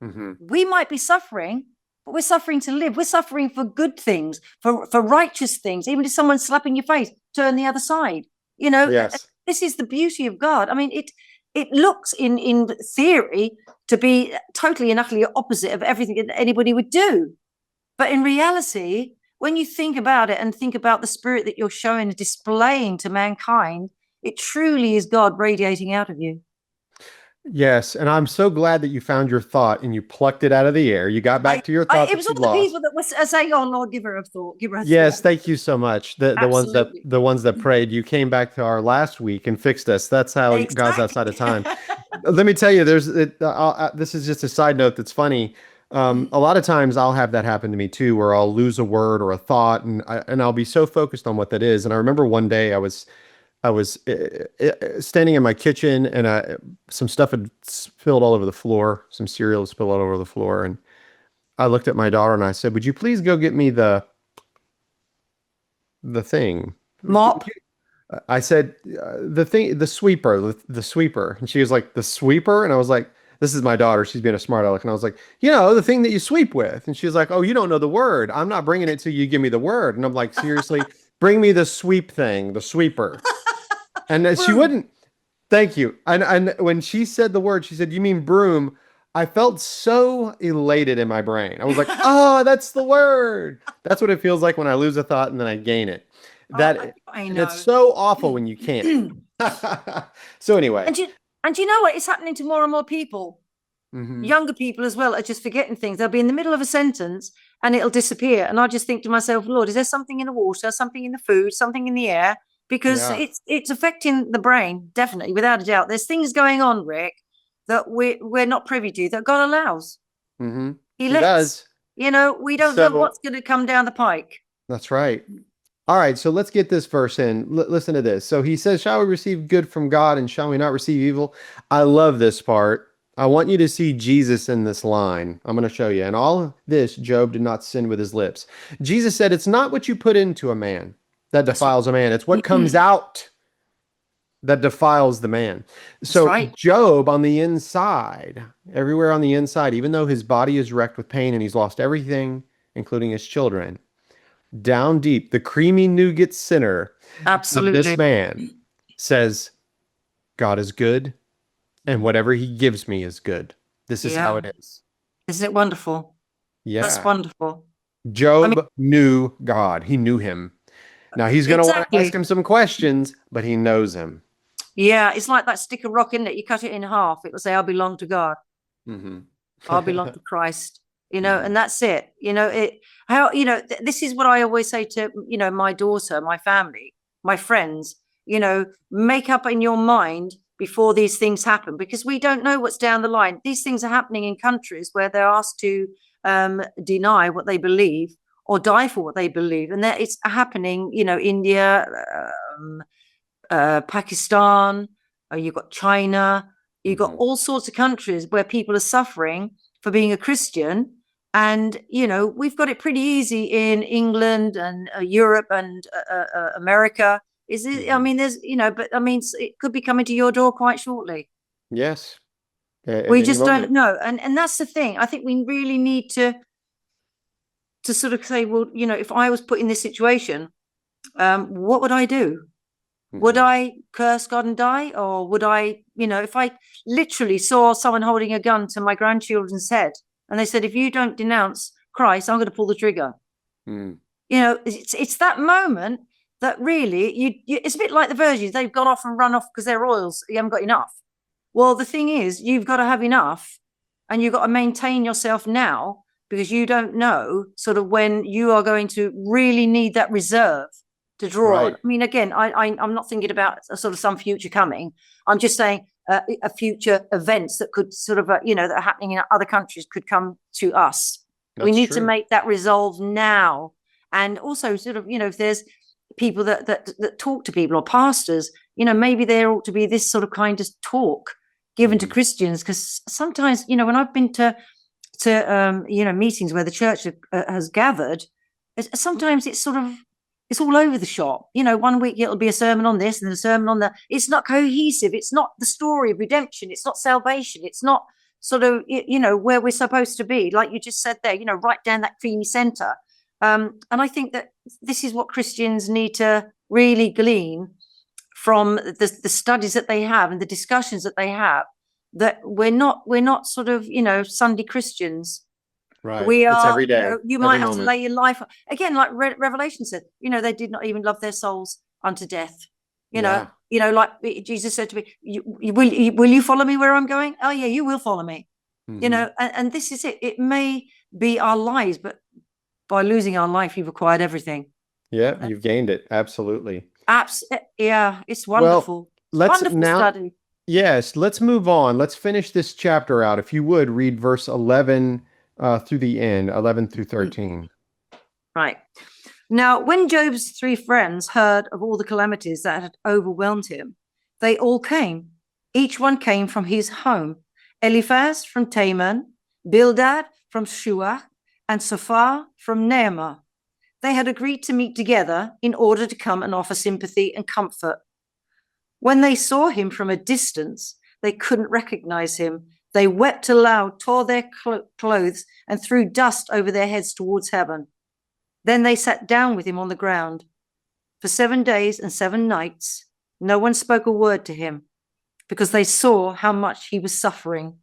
[SPEAKER 1] Hmm.
[SPEAKER 2] We might be suffering, but we're suffering to live. We're suffering for good things, for righteous things. Even if someone's slapping your face, turn the other side.
[SPEAKER 1] Yes.
[SPEAKER 2] This is the beauty of God. I mean, it looks in theory to be totally and utterly opposite of everything that anybody would do. But in reality, when you think about it and think about the spirit that you're showing and displaying to mankind, it truly is God radiating out of you.
[SPEAKER 1] Yes, and I'm so glad that you found your thought and you plucked it out of the air. You got back to your thought
[SPEAKER 2] It was
[SPEAKER 1] that
[SPEAKER 2] all
[SPEAKER 1] you'd
[SPEAKER 2] the
[SPEAKER 1] lost.
[SPEAKER 2] people that were saying, "Oh Lord, give her a thought, give her a
[SPEAKER 1] Yes,
[SPEAKER 2] thought."
[SPEAKER 1] thank you so much.
[SPEAKER 2] Absolutely,
[SPEAKER 1] The ones that prayed. You came back to our last week and fixed us. That's how God's
[SPEAKER 2] exactly.
[SPEAKER 1] outside of time. Let me tell you, this is just a side note that's funny. A lot of times I'll have that happen to me too, where I'll lose a word or a thought, and I'll be so focused on what that is. And I remember one day I was standing in my kitchen and some stuff had spilled all over the floor. Some cereal had spilled all over the floor, and I looked at my daughter and I said, "Would you please go get me the thing?"
[SPEAKER 2] Mop.
[SPEAKER 1] I said, "The thing, the sweeper." And she was like, "The sweeper?" And I was like, "This is my daughter. She's being a smart aleck." And I was like, "The thing that you sweep with." And she was like, "Oh, you don't know the word. I'm not bringing it till you give me the word." And I'm like, "Seriously, bring me the sweep thing, the sweeper." And she
[SPEAKER 2] Broom.
[SPEAKER 1] wouldn't. Thank you. And when she said the word, she said, "You mean broom?" I felt so elated in my brain. I was like, "Oh, that's the word." That's what it feels like when I lose a thought and then I gain it.
[SPEAKER 2] I
[SPEAKER 1] And it's
[SPEAKER 2] know.
[SPEAKER 1] so awful when you can't. So anyway.
[SPEAKER 2] And you know what? It's happening to more and more people.
[SPEAKER 1] Hmm.
[SPEAKER 2] Younger people as well are just forgetting things. They'll be in the middle of a sentence and it'll disappear. And I just think to myself, Lord, is there something in the water, something in the food, something in the air? Because
[SPEAKER 1] Yeah.
[SPEAKER 2] it's affecting the brain, definitely, without a doubt. There's things going on, Rick, that we're not privy to, that God allows.
[SPEAKER 1] Hmm.
[SPEAKER 2] He
[SPEAKER 1] He
[SPEAKER 2] lets.
[SPEAKER 1] does.
[SPEAKER 2] We don't know
[SPEAKER 1] So
[SPEAKER 2] what's going to come down the pike.
[SPEAKER 1] that's right. All right, so let's get this verse in. Listen to this. So he says, "Shall we receive good from God and shall we not receive evil?" I love this part. I want you to see Jesus in this line. I'm going to show you. And all this, Job did not sin with his lips. Jesus said, "It's not what you put into a man that
[SPEAKER 2] That's
[SPEAKER 1] defiles a man, it's what
[SPEAKER 2] right.
[SPEAKER 1] comes out that defiles the man."
[SPEAKER 2] That's
[SPEAKER 1] So
[SPEAKER 2] right.
[SPEAKER 1] Job on the inside, everywhere on the inside, even though his body is wrecked with pain and he's lost everything, including his children, down deep, the creamy nougat center of this
[SPEAKER 2] Absolutely.
[SPEAKER 1] man says, "God is good, and whatever he gives me is good. This is how
[SPEAKER 2] Yeah.
[SPEAKER 1] it is."
[SPEAKER 2] Isn't it wonderful? That's
[SPEAKER 1] Yeah.
[SPEAKER 2] wonderful. I mean,
[SPEAKER 1] Job knew God. He knew him. Now he's going to want to ask
[SPEAKER 2] exactly.
[SPEAKER 1] him some questions, but he knows him.
[SPEAKER 2] Yeah, it's like that stick of rock, isn't it? You cut it in half, it will say, "I belong to God.
[SPEAKER 1] Hmm.
[SPEAKER 2] I belong to Christ."
[SPEAKER 1] Hmm.
[SPEAKER 2] And that's it. This is what I always say to, my daughter, my family, my friends, make up in your mind before these things happen, because we don't know what's down the line. These things are happening in countries where they're asked to deny what they believe or die for what they believe. And that it's happening, India, Pakistan, you've got China, you've got
[SPEAKER 1] Hmm.
[SPEAKER 2] all sorts of countries where people are suffering for being a Christian. And, we've got it pretty easy in England and Europe and America. Is it, I
[SPEAKER 1] Hmm.
[SPEAKER 2] mean, but I mean, it could be coming to your door quite shortly.
[SPEAKER 1] Yes, at
[SPEAKER 2] We
[SPEAKER 1] any
[SPEAKER 2] just
[SPEAKER 1] moment.
[SPEAKER 2] don't know. And that's the thing. I think we really need to sort of say, well, if I was put in this situation, what would I do? Would
[SPEAKER 1] Hmm.
[SPEAKER 2] I curse God and die? Or would I, if I literally saw someone holding a gun to my grandchildren's head and they said, if you don't denounce Christ, I'm going to pull the trigger.
[SPEAKER 1] Mm.
[SPEAKER 2] It's that moment that really it's a bit like the Virgins. They've gone off and run off because their oils, you haven't got enough. Well, the thing is, you've got to have enough and you've got to maintain yourself now because you don't know sort of when you are going to really need that reserve to draw on.
[SPEAKER 1] Right.
[SPEAKER 2] I mean, again, I'm not thinking about a sort of some future coming. I'm just saying a future events that could sort of, that are happening in other countries could come to us. We
[SPEAKER 1] That's
[SPEAKER 2] need to
[SPEAKER 1] true.
[SPEAKER 2] make that resolve now. And also sort of, if there's people that talk to people or pastors, maybe there ought to be this sort of kind of talk given to
[SPEAKER 1] Hmm.
[SPEAKER 2] Christians, because sometimes, when I've been to meetings where the church has gathered, sometimes it's all over the shop. One week it'll be a sermon on this and then a sermon on that. It's not cohesive. It's not the story of redemption. It's not salvation. It's not sort of where we're supposed to be. Like you just said there, right down that creamy center. And I think that this is what Christians need to really glean from the studies that they have and the discussions that they have, that we're not sort of Sunday Christians.
[SPEAKER 1] Right.
[SPEAKER 2] We
[SPEAKER 1] It's
[SPEAKER 2] are,
[SPEAKER 1] every day,
[SPEAKER 2] you might
[SPEAKER 1] every
[SPEAKER 2] have to
[SPEAKER 1] moment.
[SPEAKER 2] lay your life again, like Revelation said, they did not even love their souls unto death.
[SPEAKER 1] Yeah.
[SPEAKER 2] Like Jesus said to me, will you follow me where I'm going? Oh yeah, you will follow me.
[SPEAKER 1] Hmm.
[SPEAKER 2] And this is it. It may be our lives, but by losing our life, you've acquired everything.
[SPEAKER 1] Yeah, you've gained it. Absolutely.
[SPEAKER 2] Yeah, it's
[SPEAKER 1] Well,
[SPEAKER 2] wonderful.
[SPEAKER 1] let's
[SPEAKER 2] Wonderful
[SPEAKER 1] now,
[SPEAKER 2] study.
[SPEAKER 1] yes, let's move on. Let's finish this chapter out. If you would, read verse 11 through the end, 11 through 13.
[SPEAKER 2] Right. Now, when Job's three friends heard of all the calamities that had overwhelmed him, they all came. Each one came from his home. Eliphaz from Teman, Bildad from Shuah, and Sophar from Naamah. They had agreed to meet together in order to come and offer sympathy and comfort. When they saw him from a distance, they couldn't recognize him. They wept aloud, tore their clothes, and threw dust over their heads towards heaven. Then they sat down with him on the ground. For 7 days and 7 nights, no one spoke a word to him because they saw how much he was suffering.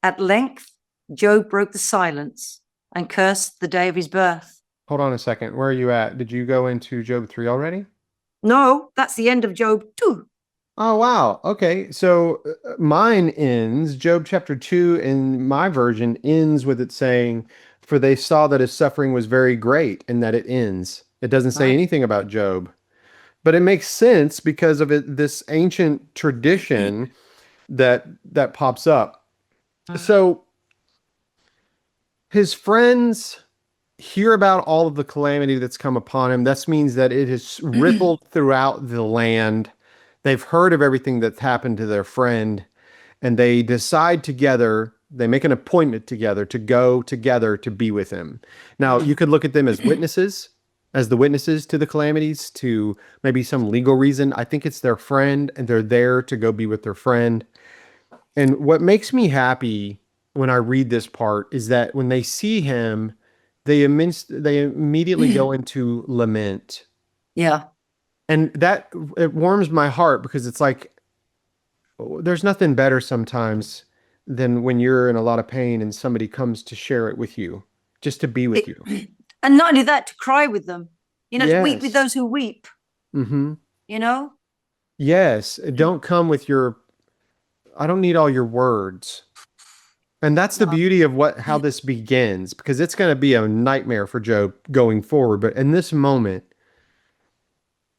[SPEAKER 2] At length, Job broke the silence and cursed the day of his birth.
[SPEAKER 1] Hold on a second. Where are you at? Did you go into Job 3 already?
[SPEAKER 2] No, that's the end of Job 2.
[SPEAKER 1] Oh, wow. Okay. So mine ends, Job chapter 2 in my version ends with it saying, for they saw that his suffering was very great, and that it ends. It doesn't say
[SPEAKER 2] Right.
[SPEAKER 1] anything about Job, but it makes sense because of this ancient tradition that pops up. So his friends hear about all of the calamity that's come upon him. This means that it has rippled throughout the land. They've heard of everything that's happened to their friend, and they decide together, they make an appointment together to go together to be with him. Now, you could look at them as witnesses, as the witnesses to the calamities, to maybe some legal reason. I think it's their friend, and they're there to go be with their friend. And what makes me happy when I read this part is that when they see him, they immediately go into lament.
[SPEAKER 2] Yeah.
[SPEAKER 1] And that it warms my heart because it's like there's nothing better sometimes than when you're in a lot of pain and somebody comes to share it with you, just to be with
[SPEAKER 2] It,
[SPEAKER 1] you.
[SPEAKER 2] and not only that, to cry with them, to weep with
[SPEAKER 1] Yes.
[SPEAKER 2] those who weep,
[SPEAKER 1] Mm-hmm.
[SPEAKER 2] you know?
[SPEAKER 1] Yes. Don't come with your, I don't need all your words. And that's the
[SPEAKER 2] No.
[SPEAKER 1] beauty of what how this begins, because it's going to be a nightmare for Job going forward. But in this moment,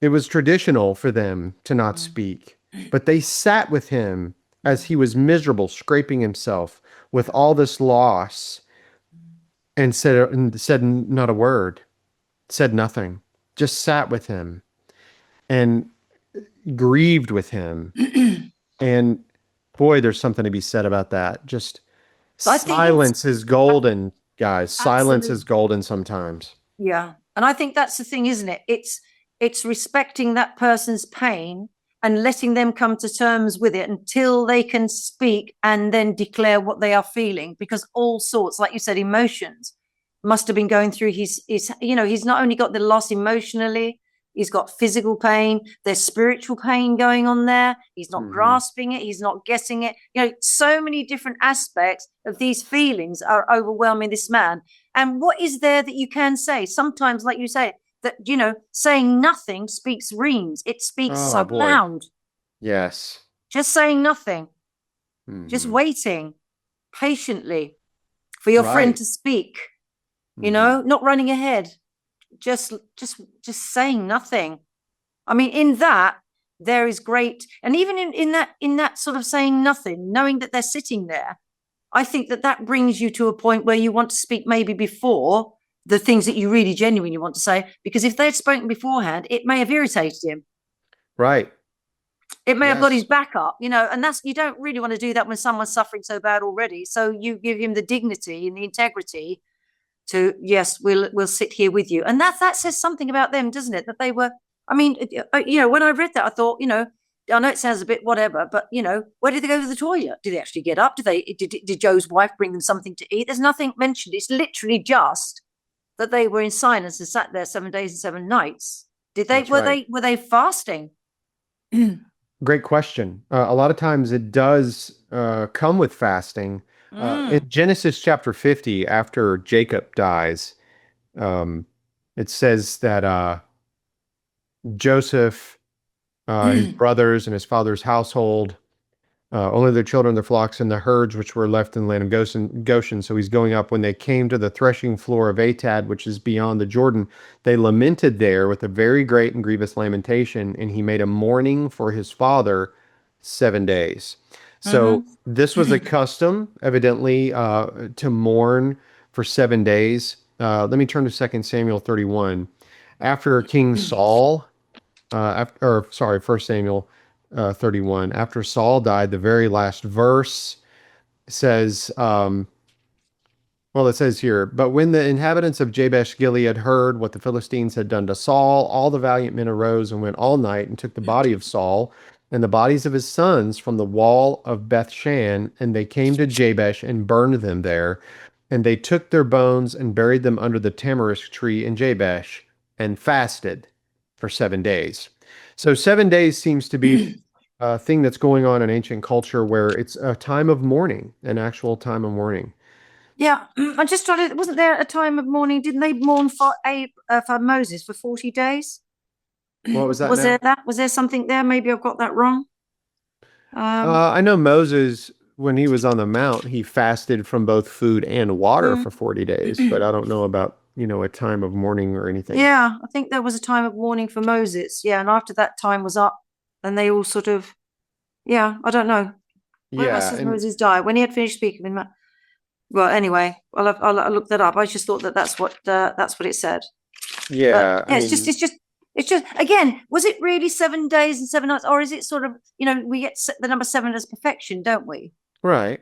[SPEAKER 1] it was traditional for them to not speak. But they sat with him as he was miserable, scraping himself with all this loss, and said not a word, said nothing, just sat with him. And grieved with him. And boy, there's something to be said about that. Just
[SPEAKER 2] I think it's
[SPEAKER 1] silence is golden, guys. Silence is
[SPEAKER 2] absolutely.
[SPEAKER 1] golden sometimes.
[SPEAKER 2] Yeah. And I think that's the thing, isn't it? It's respecting that person's pain and letting them come to terms with it until they can speak and then declare what they are feeling, because all sorts, like you said, emotions must have been going through his he's not only got the loss emotionally, he's got physical pain, there's spiritual pain going on there, he's not
[SPEAKER 1] Hmm.
[SPEAKER 2] grasping it, he's not getting it, so many different aspects of these feelings are overwhelming this man. And what is there that you can say? Sometimes, like you say, that, saying nothing speaks reams. It speaks
[SPEAKER 1] Oh
[SPEAKER 2] so
[SPEAKER 1] boy.
[SPEAKER 2] loud.
[SPEAKER 1] Yes.
[SPEAKER 2] Just saying nothing, just
[SPEAKER 1] Hmm.
[SPEAKER 2] waiting patiently for your friend
[SPEAKER 1] Right.
[SPEAKER 2] to speak,
[SPEAKER 1] Hmm.
[SPEAKER 2] not running ahead, just saying nothing. I mean, in that, there is great, and even in that sort of saying nothing, knowing that they're sitting there, I think that brings you to a point where you want to speak maybe before the things that you really genuinely want to say, because if they'd spoken beforehand, it may have irritated him.
[SPEAKER 1] Right.
[SPEAKER 2] It may have got his
[SPEAKER 1] Yes.
[SPEAKER 2] back up, and that's, you don't really want to do that when someone's suffering so bad already. So you give him the dignity and the integrity to, yes, we'll sit here with you. And that says something about them, doesn't it? That they were, I mean, when I read that, I thought, I know it sounds a bit whatever, but where did they go to the toilet? Did they actually get up? Did Joe's wife bring them something to eat? There's nothing mentioned. It's literally just that they were in silence and sat there 7 days and 7 nights. Did they
[SPEAKER 1] That's right.
[SPEAKER 2] were they fasting?
[SPEAKER 1] Great question. A lot of times it does come with fasting. In
[SPEAKER 2] Mm.
[SPEAKER 1] Genesis chapter 50, after Jacob dies, um, it says that Joseph, his brothers, and his father's household, only their children, their flocks, and the herds which were left in the land of Goshen. So he's going up. When they came to the threshing floor of Atad, which is beyond the Jordan, they lamented there with a very great and grievous lamentation, and he made a mourning for his father 7 days. So
[SPEAKER 2] Mm-hmm.
[SPEAKER 1] this was a custom, evidently, to mourn for 7 days. Let me turn to 2 Samuel 31. After King Saul or sorry, First Samuel 31. After Saul died, the very last verse says, well, it says here, but when the inhabitants of Jabesh Gilead heard what the Philistines had done to Saul, all the valiant men arose and went all night and took the body of Saul and the bodies of his sons from the wall of Beth Shan, and they came to Jabesh and burned them there. And they took their bones and buried them under the tamarisk tree in Jabesh and fasted for 7 days. So 7 days seems to be a thing that's going on in ancient culture where it's a time of mourning, an actual time of mourning.
[SPEAKER 2] Yeah, I just trying to. Wasn't there a time of mourning? Didn't they mourn for Moses for 40 days?
[SPEAKER 1] What was that
[SPEAKER 2] Was there
[SPEAKER 1] now?
[SPEAKER 2] that? Was there something there? Maybe I've got that wrong.
[SPEAKER 1] I know Moses, when he was on the mount, he fasted from both food and water for 40 days, but I don't know about, a time of mourning or anything.
[SPEAKER 2] Yeah, I think there was a time of mourning for Moses. Yeah, and after that time was up, then they all sort of. Yeah, I don't know. Where else
[SPEAKER 1] Yeah,
[SPEAKER 2] does
[SPEAKER 1] and
[SPEAKER 2] Moses die? When he had finished speaking with well, anyway, I'll look that up. I just thought that's what it said. But
[SPEAKER 1] yeah, I
[SPEAKER 2] yeah,
[SPEAKER 1] mean,
[SPEAKER 2] it's just again, was it really 7 days and 7 nights, or is it sort of, we get the number seven as perfection, don't we?
[SPEAKER 1] right.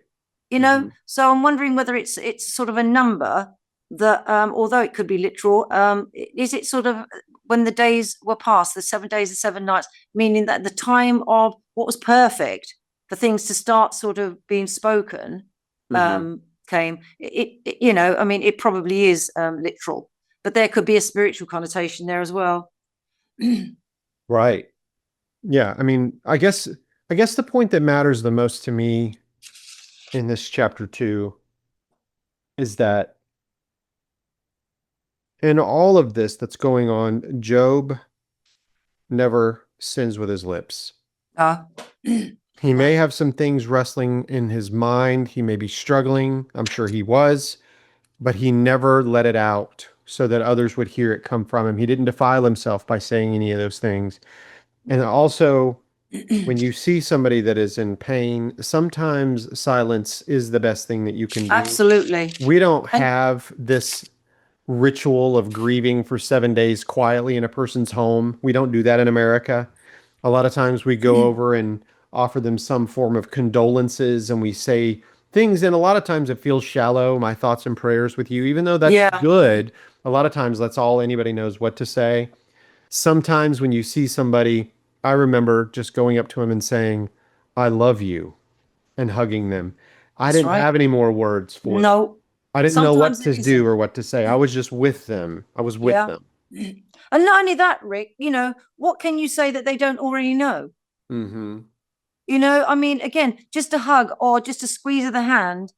[SPEAKER 1] Hmm.
[SPEAKER 2] So I'm wondering whether it's sort of a number that, although it could be literal, is it sort of when the days were past, the 7 days and 7 nights, meaning that the time of what was perfect for things to start sort of being spoken,
[SPEAKER 1] Hmm.
[SPEAKER 2] came. I mean, it probably is literal, but there could be a spiritual connotation there as well.
[SPEAKER 1] Right. Yeah, I mean, I guess the point that matters the most to me in this chapter 2 is that in all of this that's going on, Job never sins with his lips.
[SPEAKER 2] Ah,
[SPEAKER 1] He may have some things wrestling in his mind. He may be struggling. I'm sure he was, but he never let it out so that others would hear it come from him. He didn't defile himself by saying any of those things. And also, when you see somebody that is in pain, sometimes silence is the best thing that you can do.
[SPEAKER 2] absolutely.
[SPEAKER 1] We don't
[SPEAKER 2] And
[SPEAKER 1] have this ritual of grieving for 7 days quietly in a person's home. We don't do that in America. A lot of times we go over and offer them some form of condolences and we say things, and a lot of times it feels shallow, my thoughts and prayers with you, even though that's
[SPEAKER 2] Yeah,
[SPEAKER 1] good. A lot of times that's all anybody knows what to say. Sometimes when you see somebody, I remember just going up to them and saying, I love you, and hugging them. I
[SPEAKER 2] that's
[SPEAKER 1] didn't
[SPEAKER 2] right.
[SPEAKER 1] have any more words for them.
[SPEAKER 2] No,
[SPEAKER 1] I didn't know what
[SPEAKER 2] sometimes it
[SPEAKER 1] to do
[SPEAKER 2] isn't.
[SPEAKER 1] or what to say. I was just with them. I was with
[SPEAKER 2] Yeah.
[SPEAKER 1] them.
[SPEAKER 2] And not only that, Rick, what can you say that they don't already know?
[SPEAKER 1] Mm-hmm.
[SPEAKER 2] I mean, again, just a hug or just a squeeze of the hand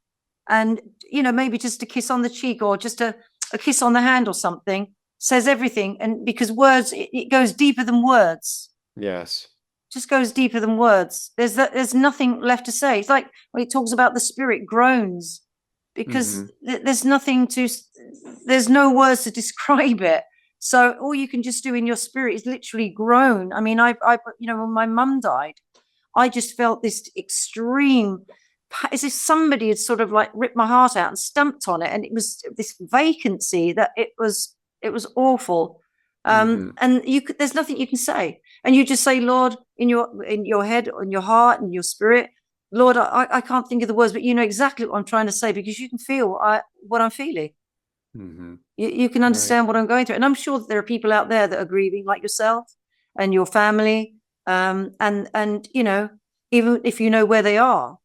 [SPEAKER 2] and, maybe just a kiss on the cheek or just a kiss on the hand or something says everything. And because words, it goes deeper than words,
[SPEAKER 1] Yes.
[SPEAKER 2] just goes deeper than words. There's nothing left to say. It's like when he talks about the spirit groans because
[SPEAKER 1] Mm-hmm.
[SPEAKER 2] there's no words to describe it. So all you can just do in your spirit is literally groan. I mean, when my mum died, I just felt this extreme, as if somebody had sort of like ripped my heart out and stamped on it, and it was this vacancy that it was awful.
[SPEAKER 1] Mm-hmm.
[SPEAKER 2] And there's nothing you can say, and you just say, Lord, in your head, in your heart, and your spirit, Lord, I can't think of the words, but you know exactly what I'm trying to say because you can feel what I'm feeling.
[SPEAKER 1] Mm-hmm.
[SPEAKER 2] You can
[SPEAKER 1] Right.
[SPEAKER 2] understand what I'm going through. And I'm sure that there are people out there that are grieving like yourself and your family. And even if you know where they are,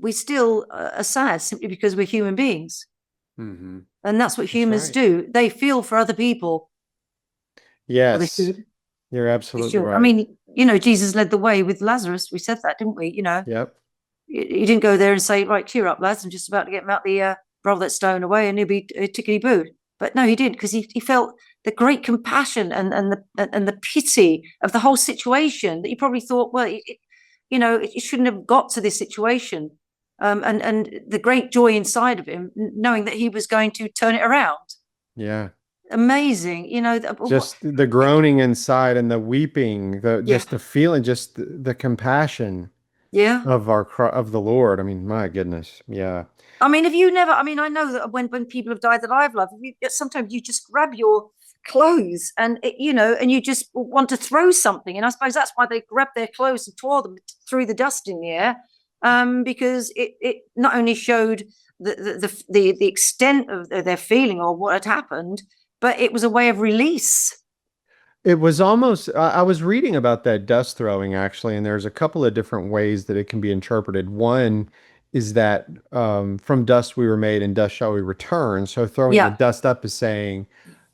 [SPEAKER 2] we still are sad simply because we're human beings.
[SPEAKER 1] Mm-hmm.
[SPEAKER 2] And that's what
[SPEAKER 1] That's
[SPEAKER 2] humans
[SPEAKER 1] right.
[SPEAKER 2] do. They feel for other people. Well, they
[SPEAKER 1] Yes.
[SPEAKER 2] should.
[SPEAKER 1] You're
[SPEAKER 2] They
[SPEAKER 1] absolutely
[SPEAKER 2] should. I
[SPEAKER 1] right.
[SPEAKER 2] mean, Jesus led the way with Lazarus. We said that, didn't we?
[SPEAKER 1] Yep.
[SPEAKER 2] He didn't go there and say, right, cheer up, lads. I'm just about to get him out the roll that stone away and he'll be tickety boo. But no, he didn't because he felt the great compassion and the pity of the whole situation that he probably thought, well, it shouldn't have got to this situation. And the great joy inside of him, knowing that he was going to turn it around.
[SPEAKER 1] Yeah.
[SPEAKER 2] Amazing,
[SPEAKER 1] Just the groaning inside and the weeping, the
[SPEAKER 2] yeah,
[SPEAKER 1] just the feeling, just the compassion
[SPEAKER 2] yeah.
[SPEAKER 1] of of the Lord. I mean, my goodness. Yeah.
[SPEAKER 2] I mean, have you never? I mean, I know that when people have died that I've loved, sometimes you just grab your clothes and you just want to throw something. And I suppose that's why they grabbed their clothes and tore them, threw the dust in the air, because it not only showed the extent of their feeling or what had happened, but it was a way of release.
[SPEAKER 1] It was almost, I was reading about that dust throwing actually, and there's a couple of different ways that it can be interpreted. One is that from dust we were made and dust shall we return. So throwing the
[SPEAKER 2] Yeah,
[SPEAKER 1] dust up is saying,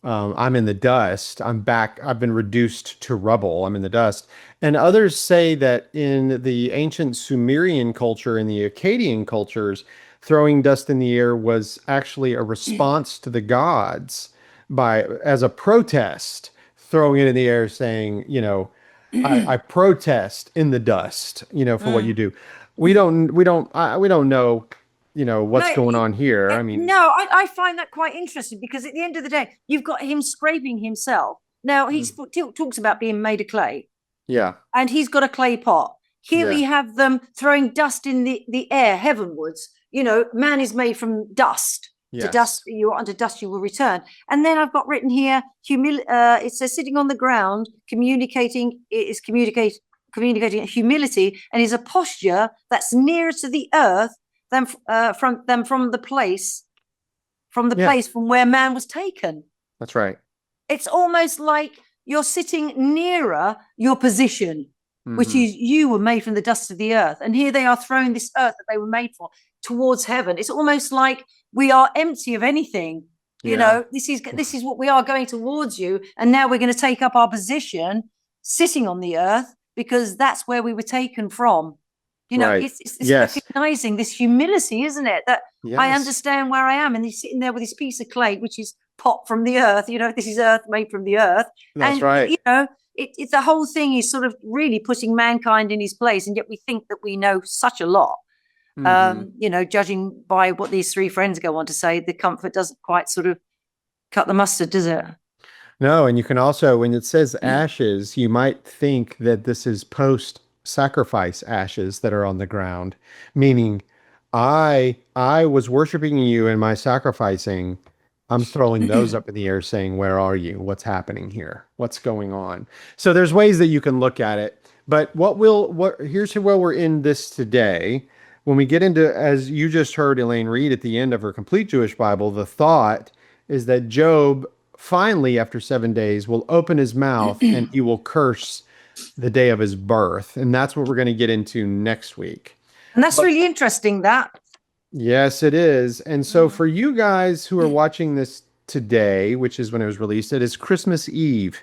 [SPEAKER 1] I'm in the dust, I'm back, I've been reduced to rubble, I'm in the dust. And others say that in the ancient Sumerian culture and the Akkadian cultures, throwing dust in the air was actually a response to the gods by as a protest throwing it in the air saying, I protest in the dust, for what you
[SPEAKER 2] mm.
[SPEAKER 1] do. We don't know, what's
[SPEAKER 2] No,
[SPEAKER 1] going on here. I mean,
[SPEAKER 2] no, I find that quite interesting because at the end of the day, you've got him scraping himself. Now he
[SPEAKER 1] mm,
[SPEAKER 2] talks about being made of clay,
[SPEAKER 1] yeah,
[SPEAKER 2] and he's got a clay pot. Here
[SPEAKER 1] yeah,
[SPEAKER 2] we have them throwing dust in the air heavenwards. Man is made from dust. To dust,
[SPEAKER 1] yes,
[SPEAKER 2] you are unto dust you will return. And then I've got written here, it says sitting on the ground, communicating humility, and is a posture that's nearer to the earth than from
[SPEAKER 1] yeah,
[SPEAKER 2] from where man was taken.
[SPEAKER 1] that's right.
[SPEAKER 2] It's almost like you're sitting nearer your position, which
[SPEAKER 1] Hmm.
[SPEAKER 2] is you were made from the dust of the earth. And here they are throwing this earth that they were made for towards heaven. It's almost like we are empty of anything.
[SPEAKER 1] Yeah,
[SPEAKER 2] This is what we are going towards you. And now we're going to take up our position sitting on the earth because that's where we were taken from.
[SPEAKER 1] right.
[SPEAKER 2] It's
[SPEAKER 1] Yes,
[SPEAKER 2] recognizing this humility, isn't it? That I
[SPEAKER 1] yes,
[SPEAKER 2] understand where I am, and he's sitting there with this piece of clay, which is pot from the earth. This is earth made from the earth,
[SPEAKER 1] that's
[SPEAKER 2] and
[SPEAKER 1] right.
[SPEAKER 2] it's the whole thing is sort of really putting mankind in his place, and yet we think that we know such a lot.
[SPEAKER 1] Hmm.
[SPEAKER 2] Judging by what these three friends go on to say, the comfort doesn't quite sort of cut the mustard, does it?
[SPEAKER 1] No, and you can also, when it says ashes, you might think that this is post-sacrifice ashes that are on the ground, meaning I was worshiping you in my sacrificing, I'm throwing those up in the air saying, where are you? What's happening here? What's going on? So there's ways that you can look at it. But here's where we're in this today. When we get into, as you just heard Elaine read at the end of her complete Jewish Bible, the thought is that Job finally, after 7 days, will open his mouth and he will curse the day of his birth. And that's what we're going to get into next week.
[SPEAKER 2] And that's really interesting, that.
[SPEAKER 1] Yes, it is. And so for you guys who are watching this today, which is when it was released, it is Christmas Eve,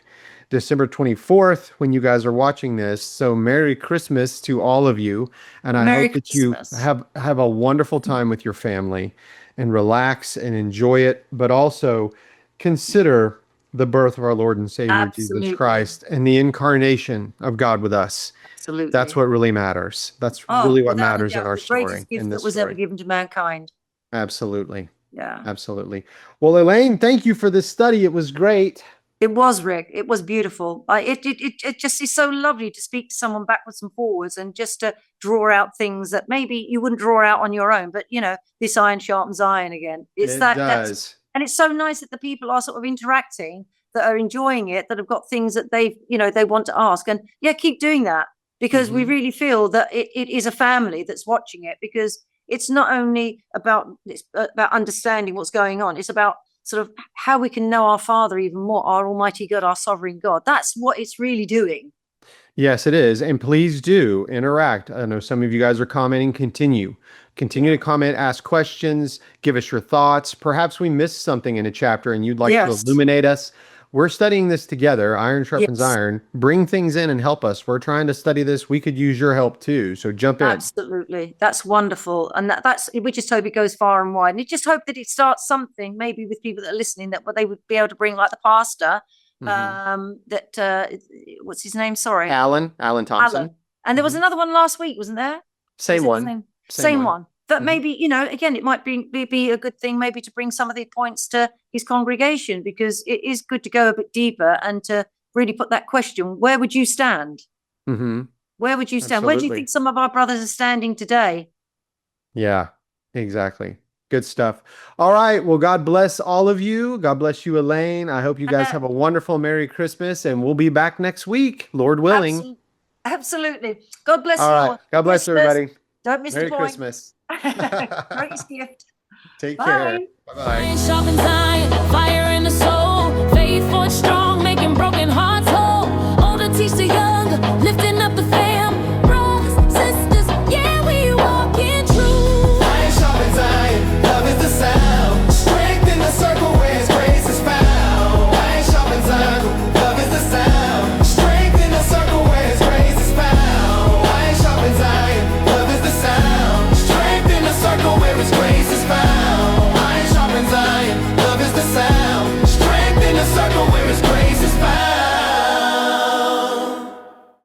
[SPEAKER 1] December 24th, when you guys are watching this. So Merry Christmas to all of you. And I
[SPEAKER 2] Merry
[SPEAKER 1] hope that you
[SPEAKER 2] Christmas.
[SPEAKER 1] have a wonderful time with your family and relax and enjoy it, but also consider the birth of our Lord and Savior Jesus
[SPEAKER 2] Absolutely.
[SPEAKER 1] Christ and the incarnation of God with us.
[SPEAKER 2] Absolutely.
[SPEAKER 1] That's what really matters. That's really what
[SPEAKER 2] without a
[SPEAKER 1] matters in
[SPEAKER 2] doubt,
[SPEAKER 1] our
[SPEAKER 2] the
[SPEAKER 1] story.
[SPEAKER 2] greatest gift
[SPEAKER 1] In
[SPEAKER 2] that
[SPEAKER 1] this
[SPEAKER 2] was ever
[SPEAKER 1] story.
[SPEAKER 2] given to mankind.
[SPEAKER 1] Absolutely.
[SPEAKER 2] Yeah.
[SPEAKER 1] Absolutely. Well, Elaine, thank you for this study. It was great.
[SPEAKER 2] It was, Rick. It was beautiful. It just is so lovely to speak to someone backwards and forwards and just to draw out things that maybe you wouldn't draw out on your own. But, you know, this iron sharpens iron again. It's
[SPEAKER 1] It
[SPEAKER 2] that's,
[SPEAKER 1] does.
[SPEAKER 2] and it's so nice that the people are sort of interacting, that are enjoying it, that have got things that they want to ask. And yeah, keep doing that, because we really feel that it is a family that's watching it, because it's not only about understanding what's going on. It's about sort of how we can know our Father even more, our Almighty God, our sovereign God. That's what it's really doing.
[SPEAKER 1] Yes, it is. And please do interact. I know some of you guys are commenting. Continue to comment, ask questions, give us your thoughts. Perhaps we missed something in a chapter and you'd like to
[SPEAKER 2] Yes.
[SPEAKER 1] illuminate us. We're studying this together. Iron sharpens
[SPEAKER 2] Yes.
[SPEAKER 1] iron. Bring things in and help us. We're trying to study this. We could use your help too. So jump in.
[SPEAKER 2] Absolutely. That's wonderful. And we just hope it goes far and wide. And we just hope that it starts something, maybe with people that are listening, that what they would be able to bring, like the pastor, what's his name? Sorry.
[SPEAKER 1] Alan Thompson.
[SPEAKER 2] Alan. And there was another one last week, wasn't there?
[SPEAKER 1] Same
[SPEAKER 2] Was it
[SPEAKER 1] one.
[SPEAKER 2] Same one. That maybe, again, it might be a good thing maybe to bring some of the points to his congregation, because it is good to go a bit deeper and to really put that question, where would you stand? Where would you stand? Where do you think some of our brothers are standing today?
[SPEAKER 1] Yeah, exactly. Good stuff. All right. Well, God bless all of you. God bless you, Elaine. I hope you guys have a wonderful Merry Christmas, and we'll be back next week, Lord willing.
[SPEAKER 2] Absolutely. God bless you
[SPEAKER 1] All
[SPEAKER 2] all.
[SPEAKER 1] right. God bless everybody.
[SPEAKER 2] Don't miss
[SPEAKER 1] Merry
[SPEAKER 2] the point.
[SPEAKER 1] Christmas.
[SPEAKER 2] Greatest gift.
[SPEAKER 1] Take
[SPEAKER 2] Bye.
[SPEAKER 1] care. Bye-bye.
[SPEAKER 3] Iron sharpens iron, fire in the soul, faithful and strong, making broken hearts whole. Older teach the young, lifting up the